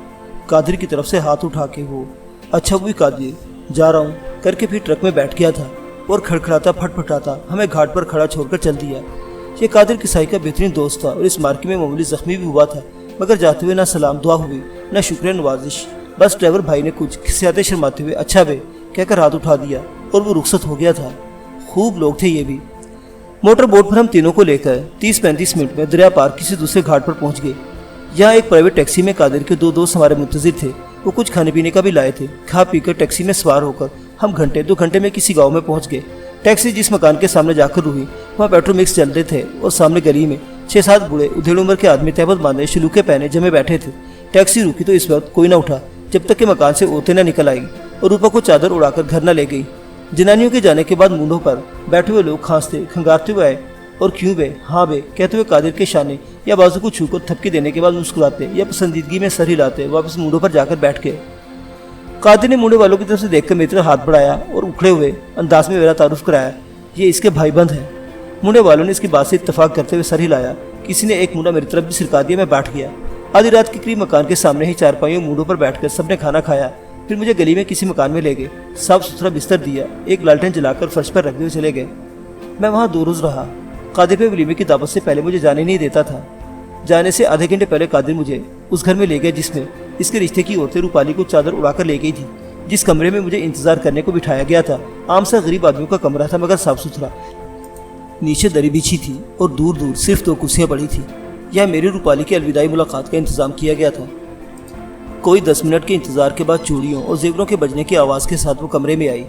कादिर की तरफ से हाथ उठा के वो, अच्छा वो कादिर, जा रहा हूँ करके फिर ट्रक में बैठ गया था और खड़खड़ाता फटफटाता हमें घाट पर खड़ा छोड़कर चल दिया। ये कादिर किसाई का बेहतरीन दोस्त था और इस मार्के में मामूली जख्मी भी हुआ था, मगर जाते हुए ना सलाम दुआ हुई न शुक्रिया नवाजिश। बस ड्राइवर भाई ने कुछ खिसियाते शर्माते हुए अच्छा बे कहकर हाथ उठा दिया और वो रुखसत हो गया था। खूब लोग थे ये भी। मोटर बोट पर हम तीनों को लेकर 30-35 मिनट में दरिया पार किसी दूसरे घाट पर पहुंच गए। यहाँ एक प्राइवेट टैक्सी में कादिर के 2 दोस्त हमारे मुंतजिर थे। वो कुछ खाने पीने का भी लाए थे। खा पी कर टैक्सी में सवार होकर हम 1-2 घंटे में किसी गांव में पहुंच गए। टैक्सी जिस मकान के सामने जाकर रुकी वहाँ पेट्रोल मिक्स चल रहे थे और सामने गली में 6-7 बूढ़े उधेड़ उम्र के आदमी तहबत बांधे शलूके पहने जमे बैठे थे। टैक्सी रुकी तो इस वक्त कोई न उठा जब तक कि मकान से औरतें न निकल आई और रूपा को चादर उड़ाकर घर न ले गई। जनानियों के जाने के बाद मुंडों पर बैठे हुए लोग खांसते खंगारते हुए आए और क्यों बे, हाँ बे कहते हुए कादिर के शाने या बाजू को छू कर थपकी देने के बाद मुस्कुराते या पसंदीदगी में सर हिलाते वापस मुंडों पर जाकर बैठ गए। कादिर ने मुंडे वालों की तरफ से देखकर मेरी तरफ हाथ बढ़ाया और उखड़े हुए अंदाज में मेरा तारुफ कराया, ये इसके भाईबंद हैं। मुंडे वालों ने इसकी बात से इत्तफाक करते हुए सर हिलाया। किसी ने एक मुंडा मेरी तरफ भी सिरका दिया। मैं बैठ गया। आधी रात के करीब मकान के सामने ही चारपाइयों मुंडों पर बैठकर सबने खाना खाया। پھر مجھے گلی میں کسی مکان میں لے گئے، صاف ستھرا بستر دیا، ایک لالٹین جلا کر فرش پر رکھتے ہوئے چلے گئے۔ میں وہاں 2 روز رہا۔ قادر بھائی ولیمے کی دعوت سے پہلے مجھے جانے نہیں دیتا تھا۔ جانے سے آدھے گھنٹے پہلے قادر مجھے اس گھر میں لے گیا جس میں اس کے رشتے کی عورتیں روپالی کو چادر اڑا کر لے گئی تھی، جس کمرے میں مجھے انتظار کرنے کو بٹھایا گیا تھا۔ عام سا غریب آدمیوں کا کمرہ تھا مگر صاف ستھرا، نیچے دری بچھی تھی اور دور دور صرف 2 کرسیاں پڑی تھیں۔ یہاں میری روپالی کی الوداعی ملاقات کا انتظام کیا گیا تھا۔ کوئی 10 منٹ کے انتظار کے بعد چوڑیوں اور زیوروں کے بجنے کی آواز کے ساتھ وہ کمرے میں آئی۔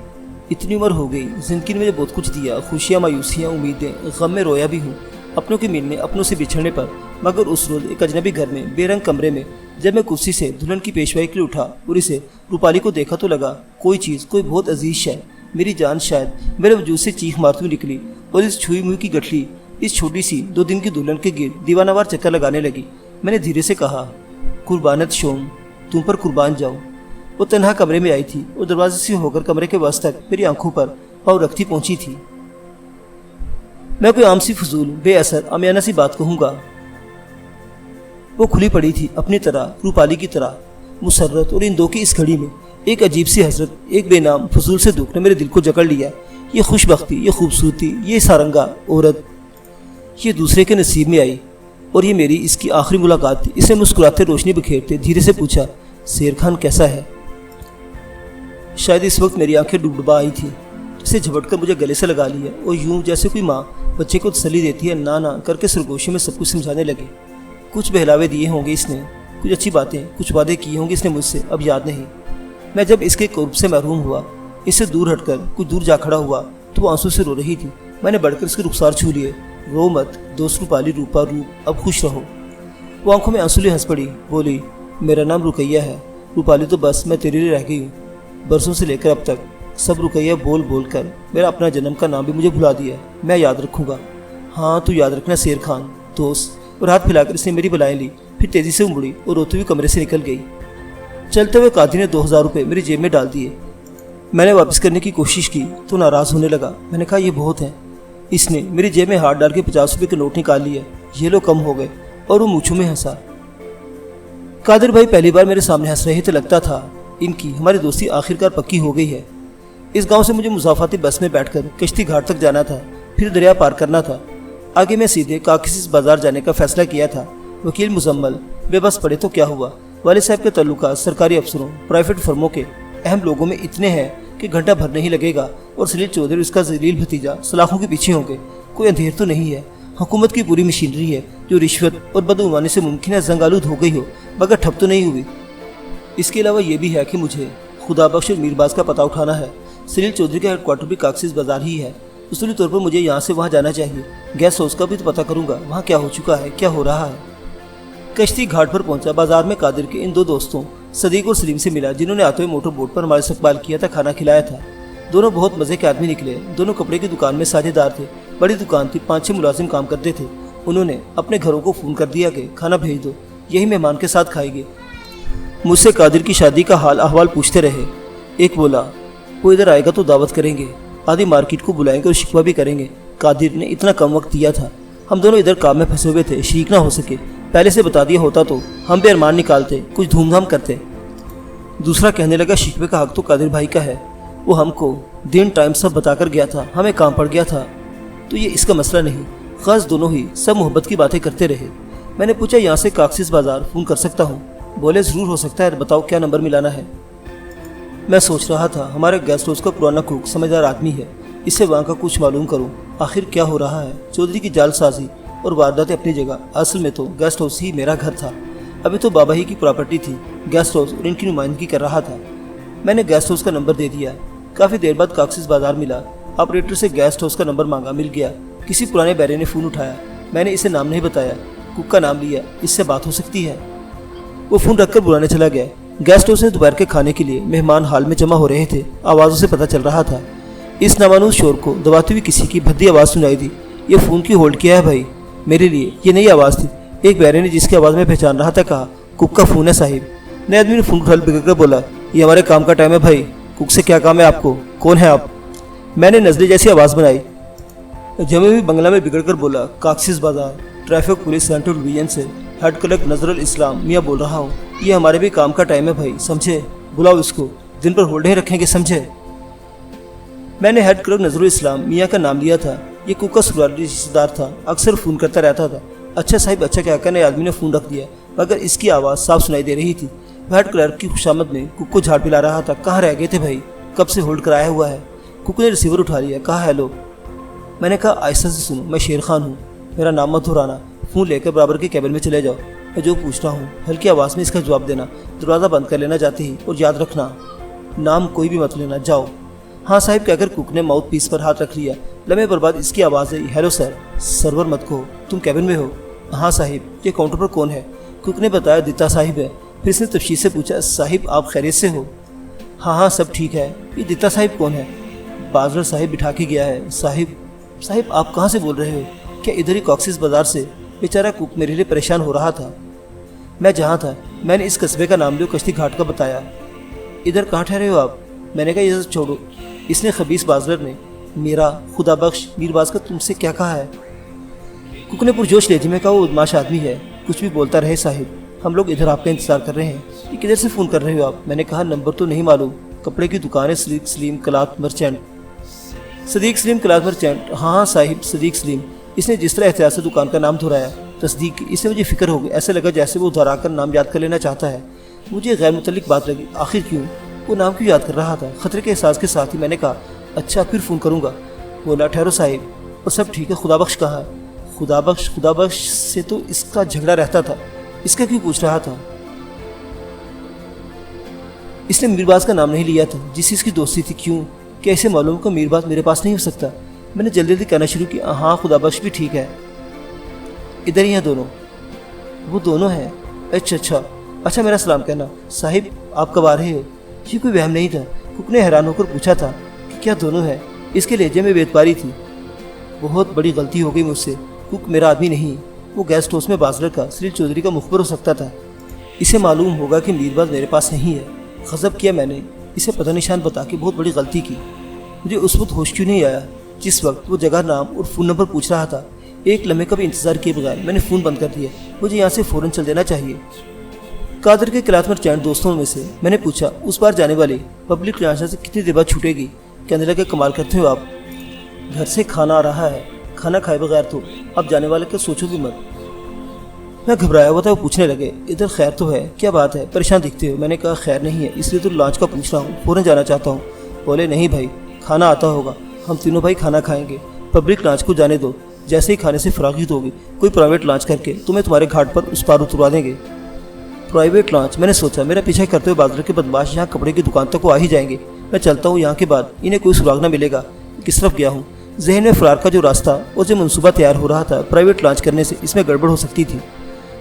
اتنی عمر ہو گئی، زندگی نے مجھے بہت کچھ دیا، خوشیاں، مایوسیاں، امیدیں، غم میں رویا بھی ہوں، اپنوں کے ملنے، اپنوں سے بچھڑنے پر۔ مگر اس روز ایک اجنبی گھر میں، بے رنگ کمرے میں، جب میں کرسی سے دلہن کی پیشوائی کے لیے اٹھا اور اسے روپالی کو دیکھا تو لگا کوئی چیز، کوئی بہت عزیز شے، میری جان شاید میرے وجود سے چیخ مارتی ہوئی نکلی اور اس چھوئی موئی کی گٹھلی، اس چھوٹی سی 2 دن کی دلہن کے گرد دیوانہ وار چکر لگانے لگی۔ میں نے دھیرے سے کہا، قربانت شوم، تم پر قربان جاؤ۔ وہ تنہا کمرے میں آئی تھی اور دروازے سے ہو کر کمرے کے وسط تک میری آنکھوں پر پاؤں رکھتی پہنچی تھی۔ میں کوئی عام سی فضول، بے اثر، عامیانہ سی بات کہوں گا۔ وہ کھلی پڑی تھی اپنی طرح، روپالی کی طرح، مسرت، اور ان 2 کی اس گھڑی میں ایک عجیب سی حسرت، ایک بے نام فضول سے دکھ نے میرے دل کو جکڑ لیا۔ یہ خوش بختی، یہ خوبصورتی، یہ سارنگا عورت، یہ دوسرے کے نصیب میں آئی اور یہ میری اس کی آخری ملاقات تھی۔ اسے مسکراتے، روشنی بکھیرتے دھیرے سے پوچھا، شیر خان کیسا ہے؟ شاید اس وقت میری آنکھیں ڈوب آئی تھی۔ اسے جھپٹ کر مجھے گلے سے لگا لیا اور یوں جیسے کوئی ماں بچے کو تسلی دیتی ہے، نہ کر کے سرگوشی میں سب کچھ سمجھانے لگے۔ کچھ بہلاوے دیے ہوں گے اس نے، کچھ اچھی باتیں، کچھ وعدے کیے ہوں گے اس نے مجھ سے، اب یاد نہیں۔ میں جب اس کے قرب سے محروم ہوا، اس سے دور ہٹ کر کچھ دور جا کھڑا ہوا تو وہ آنسو سے رو رہی تھی۔ میں نے بڑھ کر اس کے رخسار چھو لیے۔ رو مت دوست روپالی، روپا روپ، اب خوش رہو۔ وہ آنکھوں میں آنسو لیے ہنس پڑی، بولی، میرا نام رقیہ ہے روپالی، تو بس میں تیرے لیے رہ گئی ہوں۔ برسوں سے لے کر اب تک سب رقیہ بول بول کر میرا اپنا جنم کا نام بھی مجھے بھلا دیا۔ میں یاد رکھوں گا۔ ہاں تو یاد رکھنا شیر خان، دوست۔ اور ہاتھ پھیلا کر اس نے میری بلائیں لی، پھر تیزی سے مڑی اور روتے ہوئے کمرے سے نکل گئی۔ چلتے ہوئے قادری نے 2000 روپے میری جیب میں ڈال دیے۔ میں نے واپس کرنے کی کوشش کی تو ناراض ہونے لگا۔ میں نے کہا یہ بہت ہیں۔ اس نے میری جیب میں ہاتھ ڈال کے 50 روپے کے نوٹ نکال لیے۔ یہ لو کم ہو گئے، اور وہ مونچھوں میں ہنسا۔ قادر بھائی پہلی بار میرے سامنے ہنس رہے تھے، لگتا تھا ان کی ہماری دوستی آخرکار پکی ہو گئی ہے۔ اس گاؤں سے مجھے مسافاتی بس میں بیٹھ کر کشتی گھاٹ تک جانا تھا، پھر دریا پار کرنا تھا۔ آگے میں سیدھے کاکسیس بازار جانے کا فیصلہ کیا تھا۔ وکیل مزمل بے بس پڑے تو کیا ہوا؟ والد صاحب کے تعلقات سرکاری افسروں، پرائیویٹ فرموں کے اہم لوگوں میں اتنے ہیں کہ گھنٹہ بھر نہیں لگے گا اور سلیل چودھری اس کا ذلیل بھتیجا سلاخوں کے پیچھے ہوں گے۔ کوئی اندھیر تو نہیں ہے۔ حکومت کی پوری مشینری ہے جو رشوت اور بدعنوانی سے ممکن ہے زنگ آلود ہو گئی ہو، مگر ٹھپ تو نہیں ہوئی۔ اس کے علاوہ یہ بھی ہے کہ مجھے خدا بخش اور میرباز کا پتہ اٹھانا ہے۔ سلیل چودھری کا ہیڈ کوارٹر بھی کاکسیس بازار ہی ہے۔ اصولی طور پر مجھے یہاں سے وہاں جانا چاہیے۔ گیسٹ ہاؤس کا بھی تو پتہ کروں گا، وہاں کیا ہو چکا ہے، کیا ہو رہا ہے۔ کشتی گھاٹ پر پہنچا۔ بازار میں قادر کے ان 2 دوستوں صدیق اور سلیم سے ملا جنہوں نے آتے ہوئے موٹر بوٹ پر ہمارا استقبال کیا تھا، کھانا کھلایا تھا۔ دونوں بہت مزے کے آدمی نکلے۔ دونوں کپڑے کی دکان میں ساجھے دار تھے۔ بڑی دکان تھی، 5-6 ملازم کام کرتے تھے۔ انہوں نے اپنے گھروں کو فون کر دیا کہ کھانا بھیج دو، یہی مہمان کے ساتھ کھائیں گے۔ مجھ سے قادر کی شادی کا حال احوال پوچھتے رہے۔ ایک بولا، وہ ادھر آئے گا تو دعوت کریں گے، آدھی مارکیٹ کو بلائیں گے اور شکوہ بھی کریں گے۔ قادر نے اتنا کم وقت دیا تھا، ہم دونوں ادھر کام میں پھنسے ہوئے تھے، شریک نہ ہو سکے۔ پہلے سے بتا دیا ہوتا تو ہم بھی ارمان نکالتے، کچھ دھوم دھام کرتے۔ دوسرا کہنے لگا، شکوے کا حق تو قادر بھائی کا ہے، وہ ہم کو دن ٹائم سب بتا کر گیا تھا، ہمیں کام پڑ گیا تھا تو یہ اس کا مسئلہ نہیں۔ خاص دونوں ہی سب محبت کی باتیں کرتے رہے۔ میں نے پوچھا، یہاں سے کاکسیس بازار فون کر سکتا ہوں؟ بولے، ضرور ہو سکتا ہے، بتاؤ کیا نمبر ملانا ہے۔ میں سوچ رہا تھا ہمارے گیسٹ ہاؤس کا پرانا کوک سمجھدار آدمی ہے، اس سے وہاں کا کچھ معلوم کروں، آخر کیا ہو رہا ہے۔ چودھری کی جال سازی اور وارداتیں اپنی جگہ، اصل میں تو گیسٹ ہاؤس ہی میرا گھر تھا۔ ابھی تو بابا ہی کی پراپرٹی تھی، گیسٹ ہاؤس اور ان کی نمائندگی کر رہا تھا۔ میں نے گیسٹ ہاؤس کا نمبر دے دیا۔ کافی دیر بعد کاکسیس بازار ملا۔ آپریٹر سے گیسٹ ہاؤس کا نمبر مانگا، مل گیا۔ کسی پرانے بیرے نے فون اٹھایا۔ میں نے اسے نام نہیں بتایا، کوک کا نام لیا، اس سے بات ہو سکتی ہے۔ وہ فون رکھ کر بلانے چلا گیا۔ گیسٹ ہاؤس میں دوپہر کے کھانے کے لیے مہمان ہال میں جمع ہو رہے تھے۔ آوازوں سے پتہ چل رہا تھا۔ اس نامانوس شور کو دباتی ہوئی کسی کی بھدی آواز سنائی دی۔ یہ فون کی ہولڈ کیا ہے بھائی؟ میرے لیے یہ نئی آواز تھی۔ ایک بیرے نے جس کی آواز میں پہچان رہا تھا کہا، کوک کا فون ہے صاحب۔ نئے آدمی نے فون اٹھا بگڑ کر بولا، یہ ہمارے کام کا ٹائم ہے بھائی، کوک سے کیا کام ہے آپ کو؟ کون ہے آپ؟ میں نے نزلے جیسی آواز بنائی۔ جمے ہوئی بنگلہ میں بگڑ کر بولا، کاکسیس بازار ٹریفک پولیس سینٹرل ڈویژن سے ہیڈ کلرک نظر الاسلام میاں بول رہا ہوں۔ یہ ہمارے بھی کام کا ٹائم ہے بھائی، سمجھے؟ بلاؤ اس کو۔ दिन पर होल्ड नहीं रखेंगे, समझे? मैंने हेड क्लर्क नजरुल इस्लाम मियाँ का नाम लिया था। ये कुक का ससुराली रिश्तेदार था, अक्सर फ़ोन करता रहता था। अच्छा साहिब अच्छा क्या कहने आदमी ने फ़ोन रख दिया, मगर इसकी आवाज़ साफ सुनाई दे रही थी। हेड क्लर्क की खुशामद में कुक को झाड़ पिला रहा था। कहाँ रह गए थे भाई, कब से होल्ड कराया हुआ है? कुक ने रिसीवर उठा लिया, कहा हेलो। मैंने कहा आहिस्ता से सुनो, मैं शेर खान हूँ, मेरा नाम मत दोहराना। फ़ोन लेकर बराबर के कैबिन में चले जाओ, मैं जो पूछ रहा हूँ हल्की आवाज़ में इसका जवाब देना। दरवाज़ा बंद कर लेना जाते ही, और याद रखना नाम कोई भी मत लेना, जाओ। हाँ साहिब कहकर कुक ने माउथ पीस पर हाथ रख लिया। लम्हे पर बाद इसकी आवाज़ आई, हेलो सर। सर्वर मत कहो, तुम कैबिन में हो? हाँ साहिब। ये काउंटर पर कौन है? कुक ने बताया दिता साहिब है। फिर इसने तफसील से पूछा, साहिब आप खैरियत से हो? हाँ हाँ सब ठीक है। ये दिता साहिब कौन है? बाजर साहिब बिठा के गया है। साहिब आप कहाँ से बोल रहे हो? क्या इधर ही कॉक्सिस बाज़ार से? बेचारा कुक मेरे लिए परेशान हो रहा था। मैं जहाँ था मैंने इस कस्बे का नाम लियो कश्ती घाट का बताया। इधर कहाँ ठहरे हो आप? मैंने कहा ये सब छोड़ो। इसने खबीस बाजलर ने मेरा खुदा बख्श मीरबाज का तुमसे क्या कहा है? कुक ने पुरजोश लहजे में कहा, वो बदमाश आदमी है, कुछ भी बोलता रहे साहिब, हम लोग इधर आपका इंतजार कर रहे हैं। ये किधर से फ़ोन कर रहे हो आप? मैंने कहा नंबर तो नहीं मालूम, कपड़े की दुकान है Sadiq Salim cloth merchant. Sadiq Salim cloth merchant? हाँ साहिब सदीक सलीम। इसने जिस तरह एहतियात से दुकान का नाम दोहराया, तस्दीक की, इससे मुझे फिक्र हो गई। ऐसा लगा जैसे वो दोहरा कर नाम याद कर लेना चाहता है। मुझे गैर मुतल्लिक बात लगी, आखिर क्यों वो नाम क्यों याद कर रहा था? खतरे के एहसास के साथ ही मैंने कहा अच्छा फिर फ़ोन करूँगा। बोला ठहरो साहिब, और सब ठीक है, खुदाबख्श कहाँ है? खुदाबख्श से तो इसका झगड़ा रहता था, इसका क्यों पूछ रहा था? इसने मीरबाज का नाम नहीं लिया था जिससे इसकी दोस्ती थी। क्यों? क्या इसे मालूम का मीरबाज मेरे पास नहीं हो सकता? मैंने जल्दी जल्दी कहना शुरू किया, हाँ खुदाबख्श भी ठीक है, इधर ही हैं दोनों। वो दोनों हैं? अच्छा मेरा सलाम कहना। साहिब आप कब आ रहे हो? ये कोई वहम नहीं था। कुक ने हैरान होकर पूछा था कि क्या दोनों हैं? इसके लहजे में बेतबारी थी। बहुत बड़ी गलती हो गई मुझसे। कुक मेरा आदमी नहीं, वो गेस्ट हाउस में बाजलर का सलील चौधरी का मुखबर हो सकता था। इसे मालूम होगा कि मीरबाज मेरे पास नहीं है। गज़ब किया मैंने, इसे पता निशान बता के बहुत बड़ी गलती की। मुझे उस वक्त होश क्यों नहीं आया जिस वक्त वो जगह नाम और फ़ोन नंबर पूछ रहा था? एक लम्हे का भी इंतज़ार किए बगैर मैंने फ़ोन बंद कर दिया। मुझे यहाँ से फ़ौरन चल देना चाहिए। कादर के क्लाथ मर्चेंट दोस्तों में से मैंने पूछा, उस बार जाने वाली पब्लिक ट्रांसपोर्ट से कितनी देर बाद छूटेगी? कहने लगे कमाल करते हो आप, घर से खाना आ रहा है, खाना खाए बगैर तो आप जाने वाले का सोचो भी मत। मैं घबराया हुआ था। वो पूछने लगे, इधर खैर तो है? क्या बात है, परेशान दिखते हो? मैंने कहा खैर नहीं है, इसलिए तो लॉन्च का पूछ रहा हूँ, फ़ौरन जाना चाहता हूँ। बोले नहीं भाई, खाना आता होगा, हम तीनों भाई खाना खाएंगे, पब्लिक लॉन्च को जाने दो। जैसे ही खाने से फरागित होगी कोई प्राइवेट लॉन्च करके तुम्हें तुम्हारे घाट पर उस पार उतरवा देंगे। Private launch? मैंने सोचा मेरा पीछा करते हुए बाजार के बदमाश यहाँ कपड़े की दुकान तक को आ ही जाएंगे। मैं चलता हूँ, यहाँ के बाद इन्हें कोई सुराग न मिलेगा किस तरफ गया हूँ। जहन में फरार का जो रास्ता और जो मनसूबा तैयार हो रहा था प्राइवेट लॉन्च करने से, इसमें गड़बड़ हो सकती थी।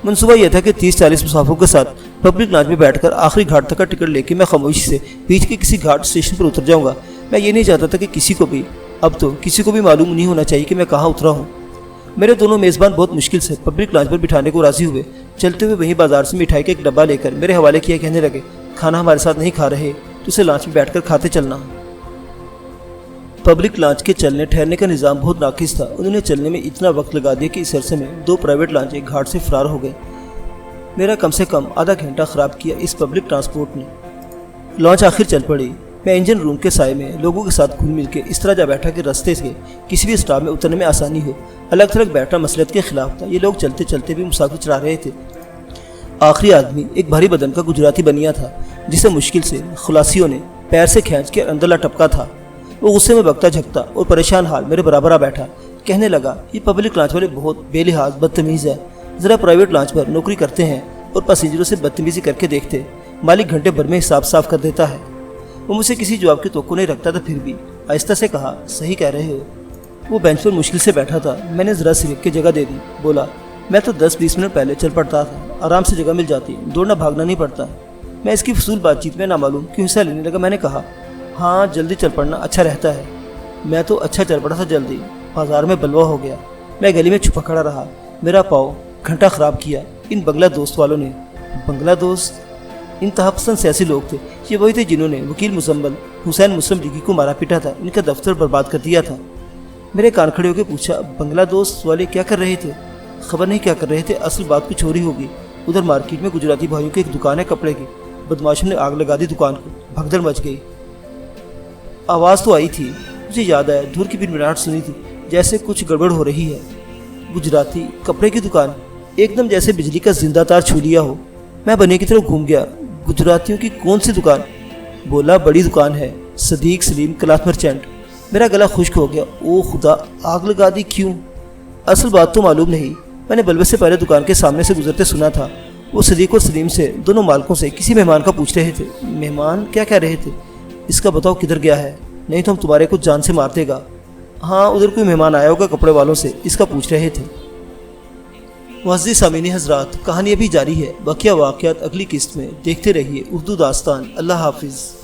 मनसूबा यह था कि 30-40 मुसाफिरों के साथ पब्लिक लॉन्च में बैठकर आखिरी घाट तक का टिकट लेकर मैं खामोशी से बीच के किसी घाट स्टेशन पर उतर जाऊँगा। मैं ये नहीं चाहता था कि किसी को भी मालूम नहीं होना चाहिए कि मैं कहाँ उतरा हूँ। मेरे दोनों मेज़बान बहुत मुश्किल से पब्लिक लॉन्च पर बिठाने को राज़ी हुए। चलते हुए वहीं बाजार से मिठाई का एक डब्बा लेकर मेरे हवाले किया। कहने लगे, खाना हमारे साथ नहीं खा रहे तो उसे लॉन्च में बैठकर खाते चलना। पब्लिक लॉन्च के चलने ठहरने का निज़ाम बहुत नाकिस था। उन्होंने चलने में इतना वक्त लगा दिया कि इस अरसे में 2 प्राइवेट लॉन्च एक घाट से फरार हो गए। मेरा कम से कम आधा घंटा ख़राब किया इस पब्लिक ट्रांसपोर्ट ने। लॉन्च आखिर चल पड़ी। मैं इंजन रूम के साए में लोगों के साथ घुल मिल के इस तरह जा बैठा कि रास्ते से किसी भी स्टॉप में उतरने में आसानी हो। अलग थलग बैठना मसलहत के खिलाफ था। ये लोग चलते चलते भी मुसाफिर चढ़ा रहे थे। आखिरी आदमी एक भारी बदन का गुजराती बनिया था जिसे मुश्किल से खलासियों ने पैर से खींच के अंदर लटका था। वो गुस्से में बकता झकता और परेशान हाल मेरे बराबर आ बैठा। कहने लगा, ये पब्लिक लॉन्च वाले बहुत बेलिहाज बदतमीज़ है। ज़रा प्राइवेट लॉन्च पर नौकरी करते हैं और पैसेंजरों से बदतमीज़ी करके देखते, मालिक घंटे भर में हिसाब साफ कर देता है। वो मुझसे किसी जवाब की तवक्को नहीं रखता था, फिर भी आहिस्ता से कहा, सही कह रहे हो। वो बेंच पर मुश्किल से बैठा था। मैंने ज़रा सिरक की जगह दे दी। बोला, मैं तो 10-20 मिनट पहले चल पड़ता था, आराम से जगह मिल जाती, दौड़ना भागना नहीं पड़ता। मैं इसकी फजूल बातचीत में नामालूम क्यों हिस्सा लेने लगा। मैंने कहा, हाँ जल्दी चल पड़ना अच्छा रहता है। मैं तो अच्छा चल पड़ा था जल्दी, बाजार में बलवा हो गया। मैं गली में छुपा खड़ा रहा। मेरा पाँव घंटा ख़राब किया इन बंगला दोस्त वालों ने। बंगला दोस्त इंतहा पसंद सियासी लोग थे। ये वही थे जिन्होंने वकील मुजम्मल हुसैन मुस्लिम लीगी को मारा पीटा था, इनका दफ्तर बर्बाद कर दिया था। मेरे कान खड़े होकर पूछा, बंगला दोस्त वाले क्या कर रहे थे? खबर नहीं क्या कर रहे थे, असल बात कुछ हो रही होगी। उधर मार्केट में गुजराती भाइयों की एक दुकान है कपड़े की, بدماشوں نے آگ لگا دی دکان کو، بھگدڑ مچ گئی۔ آواز تو آئی تھی، مجھے یاد آیا، دھور کی بنبناہٹ سنی تھی، جیسے کچھ گڑبڑ ہو رہی ہے۔ گجراتی کپڑے کی دکان، ایک دم جیسے بجلی کا زندہ تار چھو لیا ہو۔ میں بنے کی طرف گھوم گیا۔ گجراتیوں کی کون سی دکان؟ بولا بڑی دکان ہے، صدیق سلیم کلاتھ مرچنٹ۔ میرا گلا خشک ہو گیا۔ او خدا، آگ لگا دی کیوں؟ اصل بات تو معلوم نہیں، میں نے بلبل سے پہلے دکان کے سامنے سے گزرتے سنا تھا۔ وہ صدیق اور سلیم سے، دونوں مالکوں سے، کسی مہمان کا پوچھ رہے تھے۔ مہمان کیا کہہ رہے تھے؟ اس کا بتاؤ کدھر گیا ہے، نہیں تو ہم تمہارے کو جان سے مار دے گا۔ ہاں ادھر کوئی مہمان آیا ہوگا کپڑے والوں سے، اس کا پوچھ رہے تھے۔ معزز سامعین حضرات، کہانی ابھی جاری ہے، بقیہ واقعات اگلی قسط میں۔ دیکھتے رہیے اردو داستان۔ اللہ حافظ۔